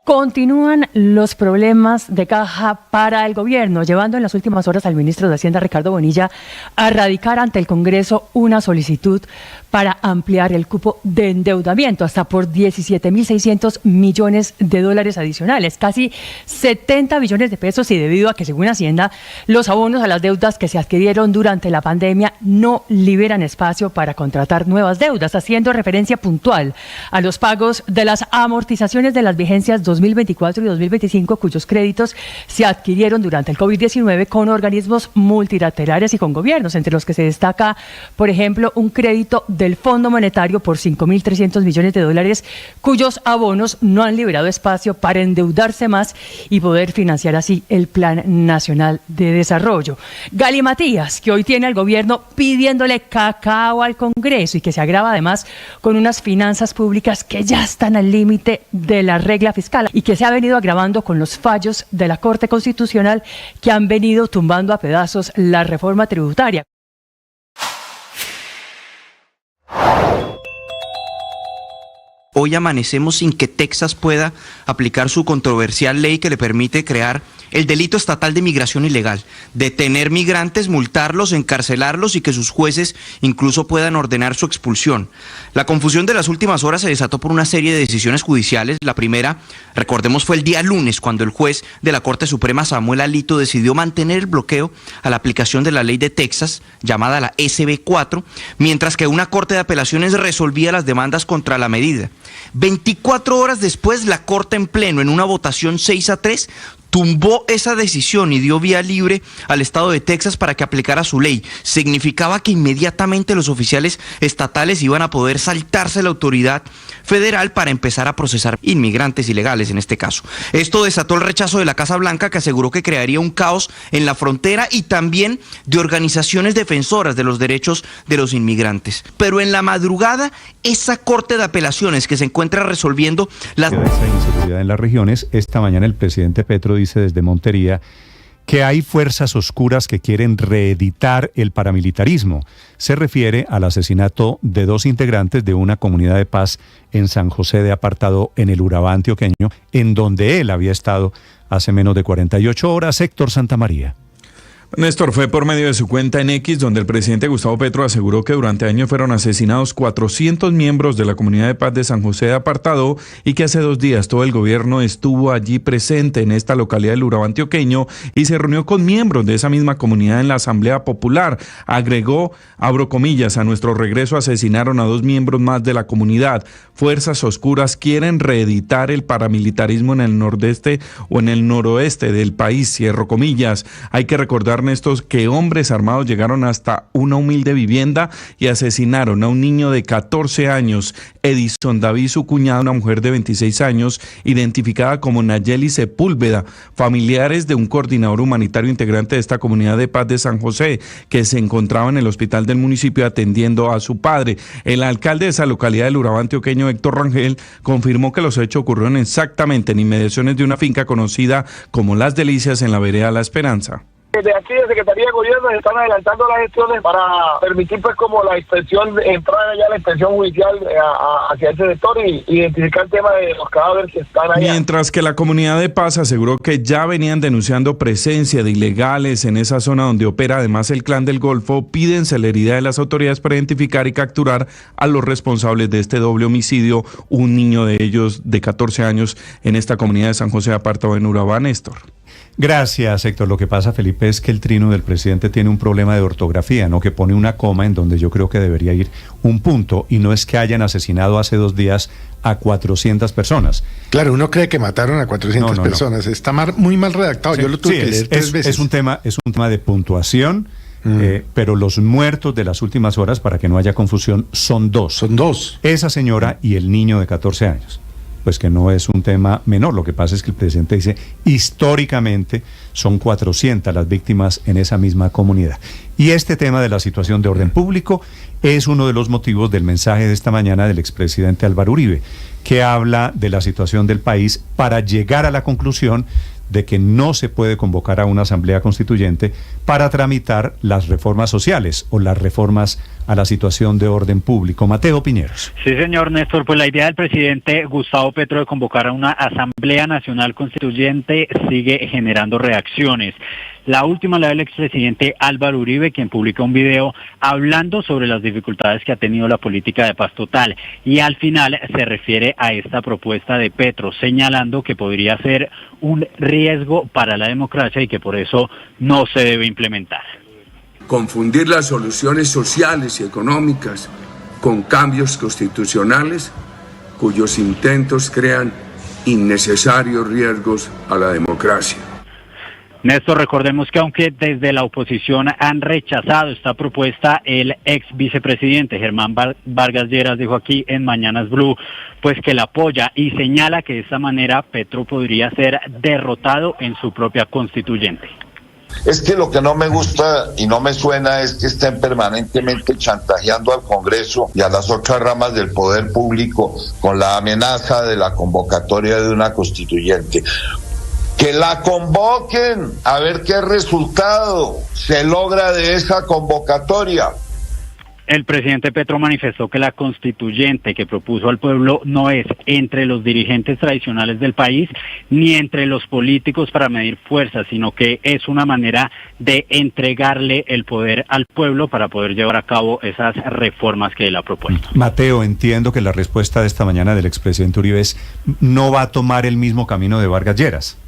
Continúan los problemas de caja para el gobierno, llevando en las últimas horas al ministro de Hacienda, Ricardo Bonilla, a radicar ante el Congreso una solicitud para ampliar el cupo de endeudamiento hasta por 17.600 millones de dólares adicionales, casi 70 billones de pesos, y debido a que, según Hacienda, los abonos a las deudas que se adquirieron durante la pandemia no liberan espacio para contratar nuevas deudas, haciendo referencia puntual a los pagos de las amortizaciones de las vigencias 2024 y 2025, cuyos créditos se adquirieron durante el COVID-19 con organismos multilaterales y con gobiernos, entre los que se destaca, por ejemplo, un crédito del Fondo Monetario por 5.300 millones de dólares, cuyos abonos no han liberado espacio para endeudarse más y poder financiar así el Plan Nacional de Desarrollo. Galimatías, que hoy tiene al gobierno pidiéndole cacao al Congreso y que se agrava además con unas finanzas públicas que ya están al límite de la regla fiscal y que se ha venido agravando con los fallos de la Corte Constitucional que han venido tumbando a pedazos la reforma tributaria. Hoy amanecemos sin que Texas pueda aplicar su controversial ley que le permite crear el delito estatal de migración ilegal, detener migrantes, multarlos, encarcelarlos y que sus jueces incluso puedan ordenar su expulsión. La confusión de las últimas horas se desató por una serie de decisiones judiciales. La primera, recordemos, fue el día lunes, cuando el juez de la Corte Suprema, Samuel Alito, decidió mantener el bloqueo a la aplicación de la ley de Texas, llamada la SB 4, mientras que una corte de apelaciones resolvía las demandas contra la medida. 24 horas después, la Corte en pleno, en una votación 6-3, tumbó esa decisión y dio vía libre al estado de Texas para que aplicara su ley. Significaba que inmediatamente los oficiales estatales iban a poder saltarse la autoridad federal para empezar a procesar inmigrantes ilegales en este caso. Esto desató el rechazo de la Casa Blanca, que aseguró que crearía un caos en la frontera, y también de organizaciones defensoras de los derechos de los inmigrantes. Pero en la madrugada, esa Corte de Apelaciones que se encuentra resolviendo las... Esa inseguridad en las regiones, esta mañana el presidente Petro dice desde Montería que hay fuerzas oscuras que quieren reeditar el paramilitarismo. Se refiere al asesinato de 2 integrantes de una comunidad de paz en San José de Apartado, en el Urabá antioqueño, en donde él había estado hace menos de 48 horas. Héctor Santamaría. Néstor, fue por medio de su cuenta en X donde el presidente Gustavo Petro aseguró que durante años fueron asesinados 400 miembros de la comunidad de paz de San José de Apartado y que hace 2 días todo el gobierno estuvo allí presente en esta localidad del Urabá antioqueño y se reunió con miembros de esa misma comunidad en la Asamblea Popular. Agregó, abro comillas, a nuestro regreso asesinaron a 2 miembros más de la comunidad. Fuerzas oscuras quieren reeditar el paramilitarismo en el nordeste o en el noroeste del país, cierro comillas. Hay que recordar, Néstor, que hombres armados llegaron hasta una humilde vivienda y asesinaron a un niño de 14 años, Edison David, su cuñada, una mujer de 26 años, identificada como Nayeli Sepúlveda, familiares de un coordinador humanitario integrante de esta comunidad de paz de San José, que se encontraba en el hospital del municipio atendiendo a su padre. El alcalde de esa localidad del Urabá antioqueño, Héctor Rangel, confirmó que los hechos ocurrieron exactamente en inmediaciones de una finca conocida como Las Delicias en la vereda La Esperanza. Desde aquí, de Secretaría de Gobierno, se están adelantando las gestiones para permitir, pues, como la inspección, entrar allá la inspección judicial hacia ese sector y identificar el tema de los cadáveres que están allá. Mientras que la comunidad de paz aseguró que ya venían denunciando presencia de ilegales en esa zona donde opera además el Clan del Golfo, piden celeridad de las autoridades para identificar y capturar a los responsables de este doble homicidio, un niño de ellos de 14 años en esta comunidad de San José de Apartado en Urabá. Néstor. Gracias, Héctor. Lo que pasa, Felipe, es que el trino del presidente tiene un problema de ortografía, ¿no? Que pone una coma en donde yo creo que debería ir un punto, y no es que hayan asesinado hace 2 días a 400 personas. Claro, uno cree que mataron a 400 personas. No. Está muy mal redactado. Sí, yo lo tuve que leer 3 veces. Es un tema de puntuación, pero los muertos de las últimas horas, para que no haya confusión, son 2. Son 2. Esa señora y el niño de 14 años. Pues que no es un tema menor. Lo que pasa es que el presidente dice, históricamente son 400 las víctimas en esa misma comunidad. Y este tema de la situación de orden público es uno de los motivos del mensaje de esta mañana del expresidente Álvaro Uribe, que habla de la situación del país para llegar a la conclusión de que no se puede convocar a una asamblea constituyente para tramitar las reformas sociales o las reformas a la situación de orden público. Mateo Piñeros. Sí, señor Néstor, pues la idea del presidente Gustavo Petro de convocar a una asamblea nacional constituyente sigue generando reacciones. La última la del expresidente Álvaro Uribe, quien publicó un video hablando sobre las dificultades que ha tenido la política de paz total, y al final se refiere a esta propuesta de Petro, señalando que podría ser un riesgo para la democracia y que por eso no se debe implementar. Confundir las soluciones sociales y económicas con cambios constitucionales cuyos intentos crean innecesarios riesgos a la democracia. Néstor, recordemos que aunque desde la oposición han rechazado esta propuesta, el ex vicepresidente Germán Vargas Lleras dijo aquí en Mañanas Blue pues que la apoya y señala que de esta manera Petro podría ser derrotado en su propia constituyente. Es que lo que no me gusta y no me suena es que estén permanentemente chantajeando al Congreso y a las otras ramas del poder público con la amenaza de la convocatoria de una constituyente. Que la convoquen, a ver qué resultado se logra de esa convocatoria. El presidente Petro manifestó que la constituyente que propuso al pueblo no es entre los dirigentes tradicionales del país ni entre los políticos para medir fuerzas, sino que es una manera de entregarle el poder al pueblo para poder llevar a cabo esas reformas que él ha propuesto. Mateo, entiendo que la respuesta de esta mañana del expresidente Uribe es no va a tomar el mismo camino de Vargas Lleras.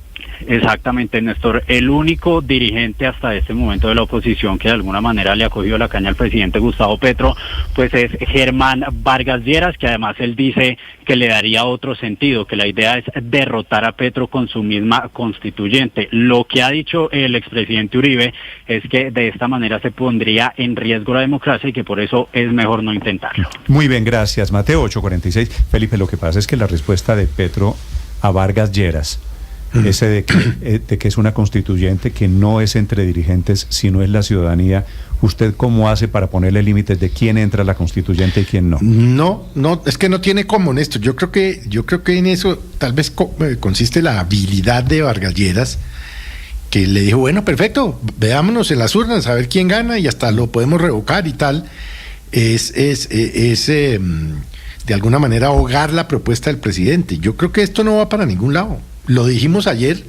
Exactamente, Néstor. El único dirigente hasta este momento de la oposición que de alguna manera le ha cogido la caña al presidente Gustavo Petro, pues es Germán Vargas Lleras, que además él dice que le daría otro sentido, que la idea es derrotar a Petro con su misma constituyente. Lo que ha dicho el expresidente Uribe es que de esta manera se pondría en riesgo la democracia y que por eso es mejor no intentarlo. Muy bien, gracias, Mateo. 8:46. Felipe, lo que pasa es que la respuesta de Petro a Vargas Lleras, ese de que es una constituyente que no es entre dirigentes, sino es la ciudadanía, ¿usted cómo hace para ponerle límites de quién entra a la constituyente y quién no? No, es que no tiene cómo, Néstor. Yo creo que en eso tal vez consiste la habilidad de Vargas Lleras, que le dijo, bueno, perfecto, veámonos en las urnas a ver quién gana y hasta lo podemos revocar y tal. Es de alguna manera ahogar la propuesta del presidente. Yo creo que esto no va para ningún lado. Lo dijimos ayer,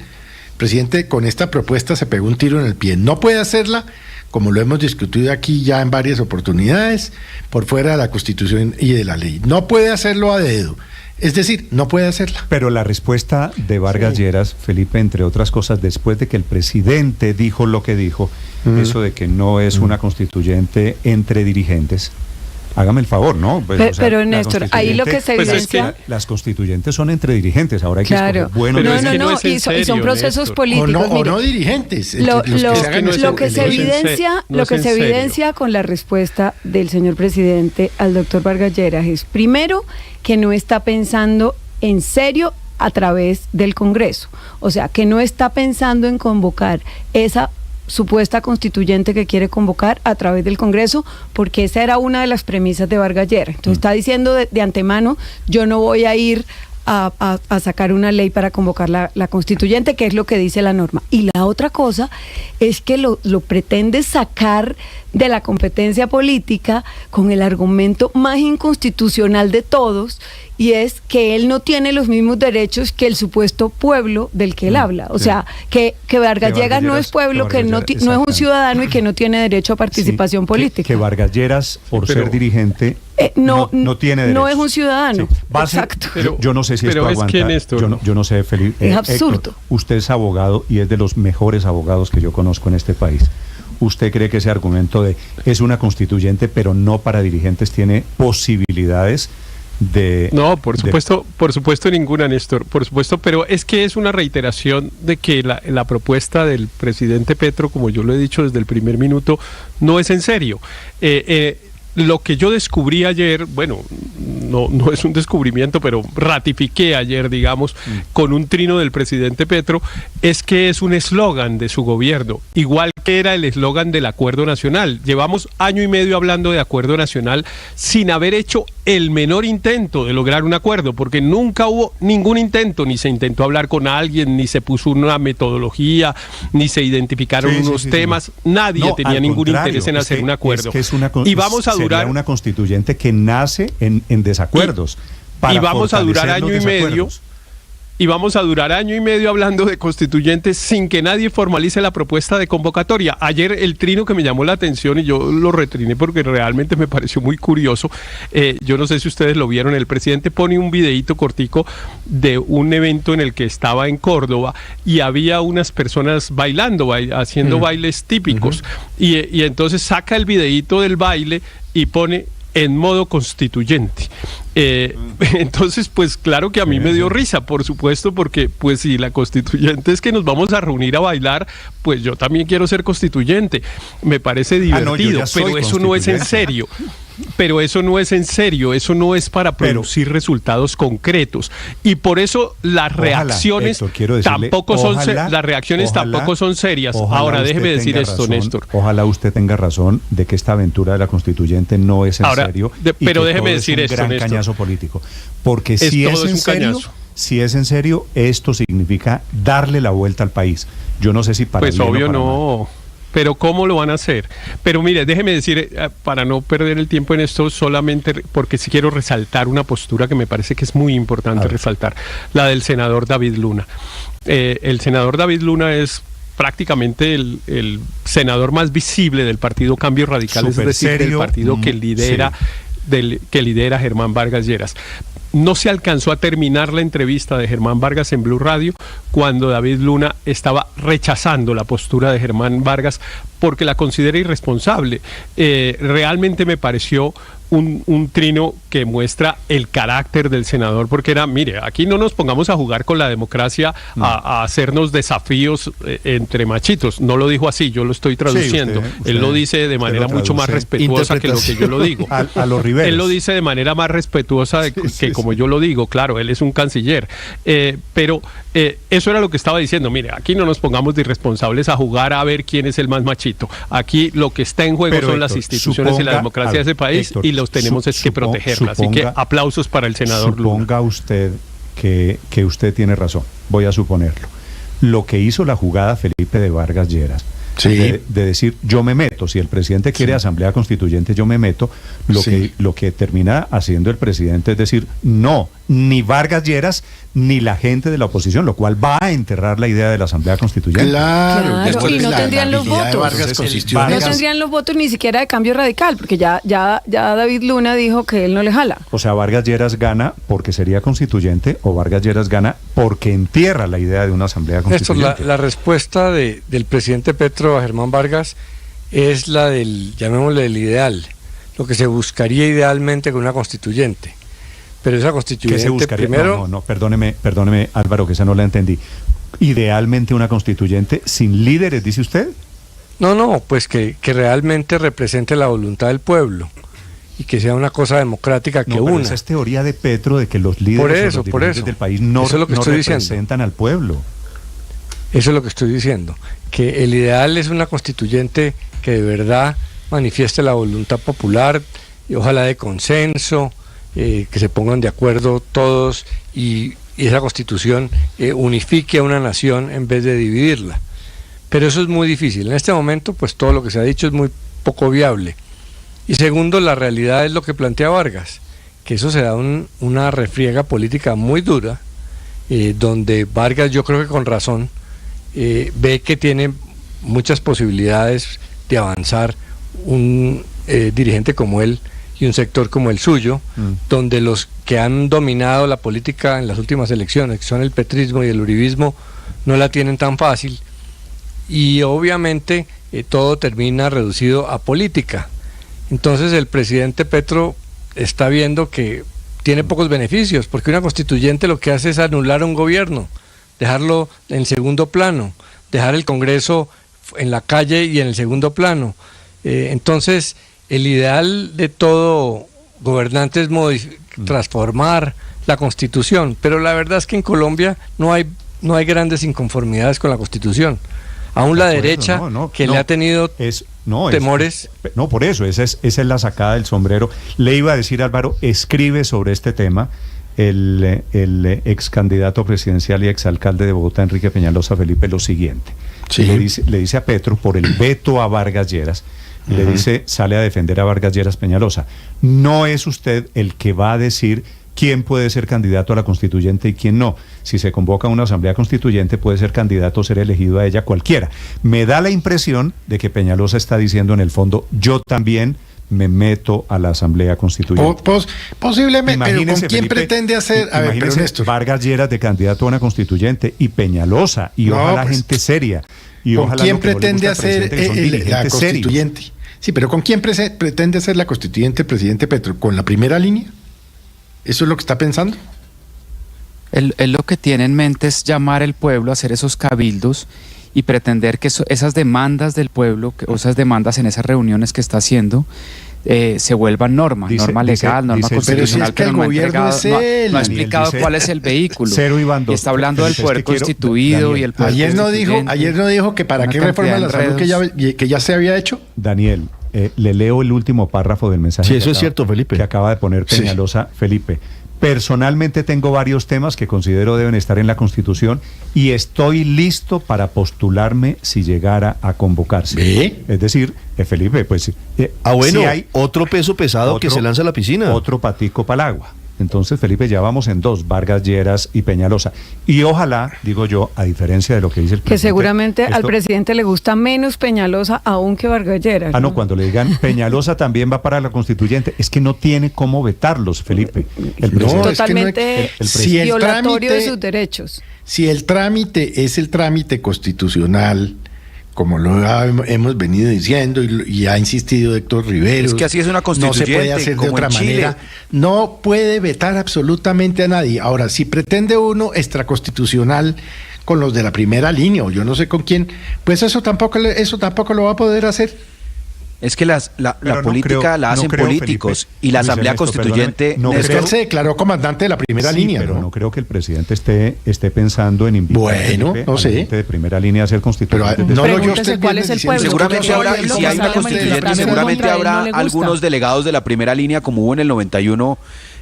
presidente, con esta propuesta se pegó un tiro en el pie. No puede hacerla, como lo hemos discutido aquí ya en varias oportunidades, por fuera de la Constitución y de la ley. No puede hacerlo a dedo. Es decir, no puede hacerla. Pero la respuesta de Vargas Lleras, Felipe, entre otras cosas, después de que el presidente dijo lo que dijo, eso de que no es una constituyente entre dirigentes, hágame el favor, ¿no? Pues, pero Néstor, ahí lo que se evidencia... Es que las constituyentes son entre dirigentes, ahora hay que escoger buenos... No, y son procesos políticos. O no dirigentes. Lo que se evidencia con la respuesta del señor presidente al doctor Vargas Lleras es, primero, que no está pensando en serio a través del Congreso. O sea, que no está pensando en convocar esa supuesta constituyente que quiere convocar a través del Congreso, porque esa era una de las premisas de Vargas Lleras. Entonces está diciendo de antemano, yo no voy a ir a sacar una ley para convocar la constituyente, que es lo que dice la norma. Y la otra cosa es que lo pretende sacar de la competencia política con el argumento más inconstitucional de todos, y es que él no tiene los mismos derechos que el supuesto pueblo del que él habla. O sea, que Vargas Lleras no es pueblo, que no es un ciudadano y que no tiene derecho a participación política. Que Vargas Lleras, por ser dirigente, no tiene derecho. No es un ciudadano. Exacto. Pero yo no sé si esto aguanta. Yo no sé, Felipe. Es absurdo. Héctor, usted es abogado y es de los mejores abogados que yo conozco en este país. ¿Usted cree que ese argumento de es una constituyente pero no para dirigentes tiene posibilidades de... No, por supuesto ninguna, Néstor, por supuesto, pero es que es una reiteración de que la propuesta del presidente Petro, como yo lo he dicho desde el primer minuto, no es en serio. Lo que yo descubrí ayer, bueno, no es un descubrimiento, pero ratifiqué ayer, digamos, con un trino del presidente Petro, es que es un eslogan de su gobierno, igual que era el eslogan del Acuerdo Nacional. Llevamos año y medio hablando de Acuerdo Nacional sin haber hecho el menor intento de lograr un acuerdo, porque nunca hubo ningún intento, ni se intentó hablar con alguien, ni se puso una metodología, ni se identificaron unos temas, nadie tenía ningún interés en hacer un acuerdo. Y vamos a durar una constituyente que nace en desacuerdos. Y vamos a durar año y medio. Y vamos a durar año y medio hablando de constituyentes sin que nadie formalice la propuesta de convocatoria. Ayer el trino que me llamó la atención, y yo lo retriné porque realmente me pareció muy curioso, yo no sé si ustedes lo vieron, el presidente pone un videíto cortico de un evento en el que estaba en Córdoba y había unas personas bailando, haciendo bailes típicos, y entonces saca el videíto del baile y pone en modo constituyente. Entonces, pues claro que a mí me dio risa, por supuesto, porque pues si la constituyente es que nos vamos a reunir a bailar, pues yo también quiero ser constituyente. Me parece divertido, pero eso no es en serio. Pero eso no es en serio, eso no es para producir resultados concretos. Y por eso las reacciones tampoco son serias. Ahora déjeme decir esto, Néstor. Ojalá usted tenga razón de que esta aventura de la constituyente no es en serio. Pero déjeme decir esto, Néstor. Es un gran cañazo político. Porque si es en serio, esto significa darle la vuelta al país. Yo no sé si para bien o para mal. Pero ¿cómo lo van a hacer? Pero mire, déjeme decir, para no perder el tiempo en esto, solamente porque sí quiero resaltar una postura que me parece que es muy importante resaltar, la del senador David Luna. El senador David Luna es prácticamente el senador más visible del partido Cambio Radical, es decir, del partido que lidera Germán Vargas Lleras. No se alcanzó a terminar la entrevista de Germán Vargas en Blue Radio cuando David Luna estaba rechazando la postura de Germán Vargas porque la considera irresponsable. Realmente me pareció un trino que muestra el carácter del senador, porque era, mire, aquí no nos pongamos a jugar con la democracia, a hacernos desafíos entre machitos. No lo dijo así, yo lo estoy traduciendo. Él lo dice de manera mucho más respetuosa que lo que yo lo digo. A los Riveros. Él lo dice de manera más respetuosa como yo lo digo. Claro, él es un canciller. Pero eso era lo que estaba diciendo. Mire, aquí no nos pongamos de irresponsables a jugar a ver quién es el más machito. Aquí lo que está en juego son las instituciones y la democracia de ese país, y los tenemos que protegerla. Así que aplausos para el senador Luna. Suponga usted que usted tiene razón, voy a suponerlo. Lo que hizo la jugada Felipe de Vargas Lleras, de decir yo me meto, si el presidente quiere asamblea constituyente yo me meto, lo que termina haciendo el presidente es decir no, ni Vargas Lleras ni la gente de la oposición, lo cual va a enterrar la idea de la asamblea constituyente. Claro. Y no tendrían los votos. No tendrían los votos ni siquiera de Cambio Radical, porque ya David Luna dijo que él no le jala. O sea, Vargas Lleras gana porque sería constituyente, o Vargas Lleras gana porque entierra la idea de una asamblea constituyente. Néstor, la respuesta del presidente Petro a Germán Vargas es la del, llamémosle, del ideal, lo que se buscaría idealmente con una constituyente. Pero esa constituyente, ¿qué se buscaría? Primero... No, perdóneme Álvaro, que esa no la entendí. ¿Idealmente una constituyente sin líderes, dice usted? No, pues que realmente represente la voluntad del pueblo y que sea una cosa democrática que una. Esa es teoría de Petro de que los líderes del país no representan al pueblo. Eso es lo que estoy diciendo, que el ideal es una constituyente que de verdad manifieste la voluntad popular y ojalá de consenso, que se pongan de acuerdo todos y esa constitución unifique a una nación en vez de dividirla. Pero eso es muy difícil. En este momento, pues todo lo que se ha dicho es muy poco viable. Y segundo, la realidad es lo que plantea Vargas, que eso se da una refriega política muy dura, donde Vargas, yo creo que con razón, ve que tiene muchas posibilidades de avanzar un dirigente como él y un sector como el suyo, donde los que han dominado la política en las últimas elecciones, que son el petrismo y el uribismo, no la tienen tan fácil, y obviamente todo termina reducido a política. Entonces el presidente Petro está viendo que tiene pocos beneficios, porque una constituyente lo que hace es anular un gobierno, dejarlo en segundo plano, dejar el Congreso en la calle y en el segundo plano. Entonces, el ideal de todo gobernantes transformar la Constitución, pero la verdad es que en Colombia no hay grandes inconformidades con la Constitución. Aún la derecha, le ha tenido temores. No, por eso, esa es la sacada del sombrero. Le iba a decir, Álvaro, escribe sobre este tema el ex candidato presidencial y exalcalde de Bogotá, Enrique Peñalosa Felipe, lo siguiente. Sí. Le dice a Petro por el veto a Vargas Lleras, le dice, sale a defender a Vargas Lleras Peñalosa. No es usted el que va a decir quién puede ser candidato a la constituyente y quién no. Si se convoca una asamblea constituyente, puede ser candidato o ser elegido a ella cualquiera. Me da la impresión de que Peñalosa está diciendo en el fondo, yo también me meto a la asamblea constituyente. Posiblemente, pero ¿con quién pretende hacer? A ver, pero Néstor, Vargas Lleras de candidato a una constituyente y Peñalosa, y ojalá gente seria. Y ¿con quién pretende hacer la constituyente? Serios. Sí, pero ¿con quién pretende hacer la constituyente el presidente Petro? ¿Con la primera línea? ¿Eso es lo que está pensando? Él lo que tiene en mente es llamar al pueblo a hacer esos cabildos y pretender que esas demandas del pueblo, o esas demandas en esas reuniones que está haciendo, se vuelvan norma legal, norma constitucional, pero no ha explicado cuál es el vehículo. Y está hablando del poder constituido, Daniel, y el poder ayer no dijo que para qué reforma la salud que ya se había hecho. Daniel, le leo el último párrafo del mensaje. Sí, eso es cierto, Felipe. Que acaba de poner Peñalosa, sí. Felipe. Personalmente tengo varios temas que considero deben estar en la Constitución y estoy listo para postularme si llegara a convocarse. ¿Ve? Es decir, Felipe, pues... bueno, si hay otro peso pesado que se lanza a la piscina. Otro patico para el agua. Entonces, Felipe, ya vamos en dos, Vargas Lleras y Peñalosa. Y ojalá, digo yo, a diferencia de lo que dice el presidente... Que seguramente al presidente le gusta menos Peñalosa aún que Vargas Lleras. No, cuando le digan Peñalosa también va para la constituyente, es que no tiene cómo vetarlos, Felipe. El presidente totalmente violatorio de sus derechos. Si el trámite es el trámite constitucional, como lo hemos venido diciendo y ha insistido Héctor Rivero, es que así es una constituyente, no se puede hacer de otra manera, no puede vetar absolutamente a nadie. Ahora, si pretende uno extraconstitucional con los de la primera línea o yo no sé con quién, pues eso tampoco lo va a poder hacer. Es que la política la hacen políticos, Felipe, y la Asamblea Constituyente... Él se declaró comandante de la primera línea. Pero no creo que el presidente esté pensando en invitar a gente de primera línea a ser constituyente. Pero ¿cuál es el pueblo? Seguramente habrá, si hay una constituyente, seguramente habrá algunos delegados de la primera línea, como hubo en el 91...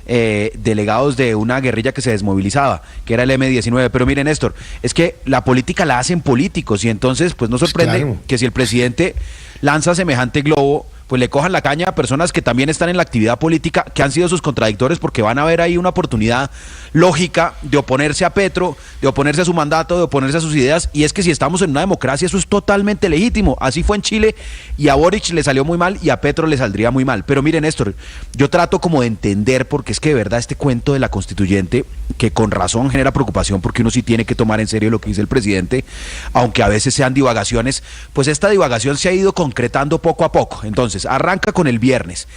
delegados de una guerrilla que se desmovilizaba, que era el M-19. Pero miren, Néstor, es que la política la hacen políticos y entonces pues no sorprende que si el presidente lanza semejante globo, pues le cojan la caña a personas que también están en la actividad política, que han sido sus contradictores, porque van a ver ahí una oportunidad lógica de oponerse a Petro, de oponerse a su mandato, de oponerse a sus ideas, y es que si estamos en una democracia eso es totalmente legítimo. Así fue en Chile y a Boric le salió muy mal y a Petro le saldría muy mal. Pero miren, Néstor, yo trato como de entender, porque es que de verdad este cuento de la constituyente, que con razón genera preocupación, porque uno sí tiene que tomar en serio lo que dice el presidente, aunque a veces sean divagaciones, pues esta divagación se ha ido concretando poco a poco. Entonces, arranca con el viernes.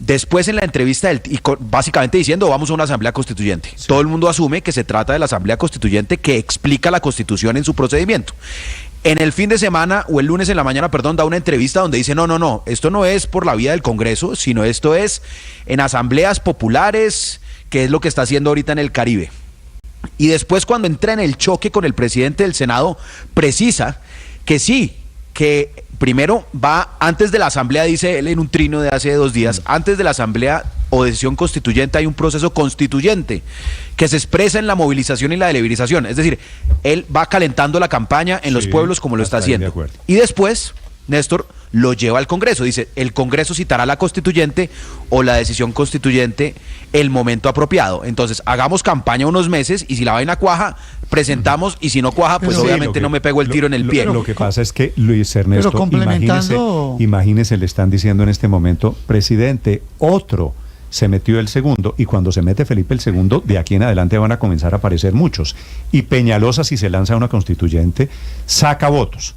Después en la entrevista, básicamente diciendo, vamos a una asamblea constituyente. Sí. Todo el mundo asume que se trata de la asamblea constituyente que explica la Constitución en su procedimiento. En el fin de semana, o el lunes en la mañana, perdón, da una entrevista donde dice, no, esto no es por la vía del Congreso, sino esto es en asambleas populares, que es lo que está haciendo ahorita en el Caribe. Y después, cuando entra en el choque con el presidente del Senado, precisa que sí, que primero va antes de la asamblea, dice él en un trino de hace 2 días, antes de la asamblea o decisión constituyente hay un proceso constituyente que se expresa en la movilización y la deliberación. Es decir, él va calentando la campaña en los pueblos como lo está haciendo. Y después, Néstor, lo lleva al Congreso. Dice, el Congreso citará la constituyente o la decisión constituyente el momento apropiado. Entonces, hagamos campaña unos meses y si la vaina cuaja, presentamos, y si no cuaja, pues obviamente no me pego el tiro en el pie. Lo que pasa es que, Luis Ernesto, imagínese, le están diciendo en este momento, presidente, otro se metió el segundo, y cuando se mete Felipe el segundo, de aquí en adelante van a comenzar a aparecer muchos. Y Peñalosa, si se lanza una constituyente, saca votos.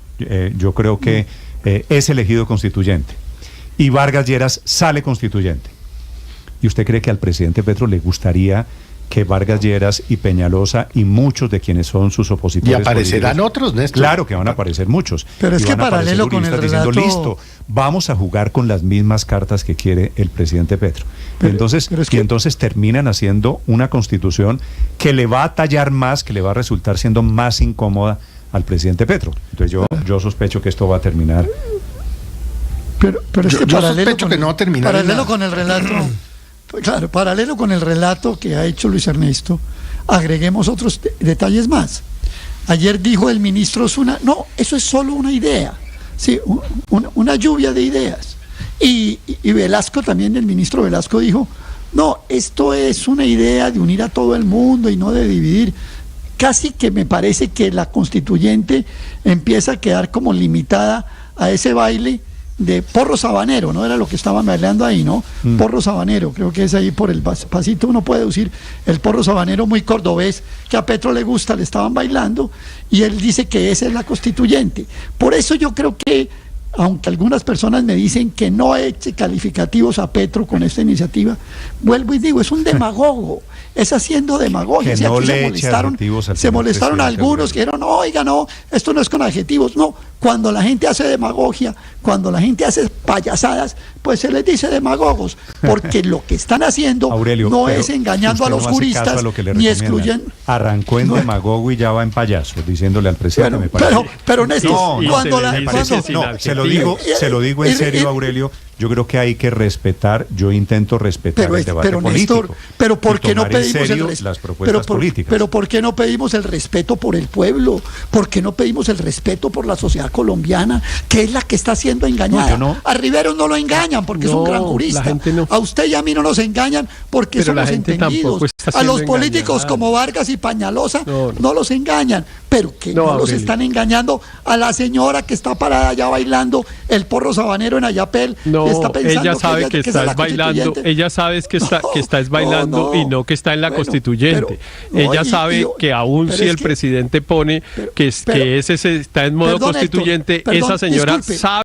Yo creo que es elegido constituyente. Y Vargas Lleras sale constituyente. ¿Y usted cree que al presidente Petro le gustaría que Vargas Lleras y Peñalosa y muchos de quienes son sus opositores. Y aparecerán otros, Néstor. Claro que van a aparecer muchos. Pero es que paralelo con el relato... listo, vamos a jugar con las mismas cartas que quiere el presidente Petro. Entonces terminan haciendo una constitución que le va a tallar más, que le va a resultar siendo más incómoda al presidente Petro. Entonces yo sospecho que esto va a terminar. Pero es que paralelo con el relato, claro, paralelo con el relato que ha hecho Luis Ernesto, agreguemos otros detalles más. Ayer dijo el ministro Osuna, no, eso es solo una idea, sí, una lluvia de ideas. Y Velasco también, el ministro Velasco dijo, no, esto es una idea de unir a todo el mundo y no de dividir. Casi que me parece que la constituyente empieza a quedar como limitada a ese baile de porro sabanero, ¿no? Era lo que estaban bailando ahí, ¿no? Porro sabanero, creo que es ahí por el pasito, uno puede decir el porro sabanero muy cordobés, que a Petro le gusta, le estaban bailando, y él dice que esa es la constituyente. Por eso yo creo que, aunque algunas personas me dicen que no eche calificativos a Petro con esta iniciativa, vuelvo y digo, es un demagogo, es haciendo demagogia. Que no se molestaron algunos que dijeron, oiga, no, esto no es con adjetivos. No, cuando la gente hace demagogia, cuando la gente hace payasadas, pues se les dice demagogos, porque lo que están haciendo, Aurelio, no es engañando a los juristas ni excluyendo. Arrancó en demagogo y ya va en payaso, diciéndole al presidente, me parece. Pero Néstor, se lo digo en serio, Aurelio. Yo creo que hay que respetar, yo intento respetar el debate político. Néstor, pero ¿por qué no pedimos las propuestas políticas? Pero ¿por qué no pedimos el respeto por el pueblo? ¿Por qué no pedimos el respeto por la sociedad colombiana, que es la que está siendo engañada? A Rivero no lo engañan porque es un gran jurista. A usted y a mí no nos engañan porque somos entendidos. A los políticos como Vargas y Peñalosa no los engañan, pero que no los están engañando a la señora que está parada allá bailando el porro sabanero en Ayapel. Ella sabe que está bailando, ella sabe que está bailando y no que está en la constituyente. Ella sabe que aún si el presidente pone que ese está en modo constituyente, esa señora sabe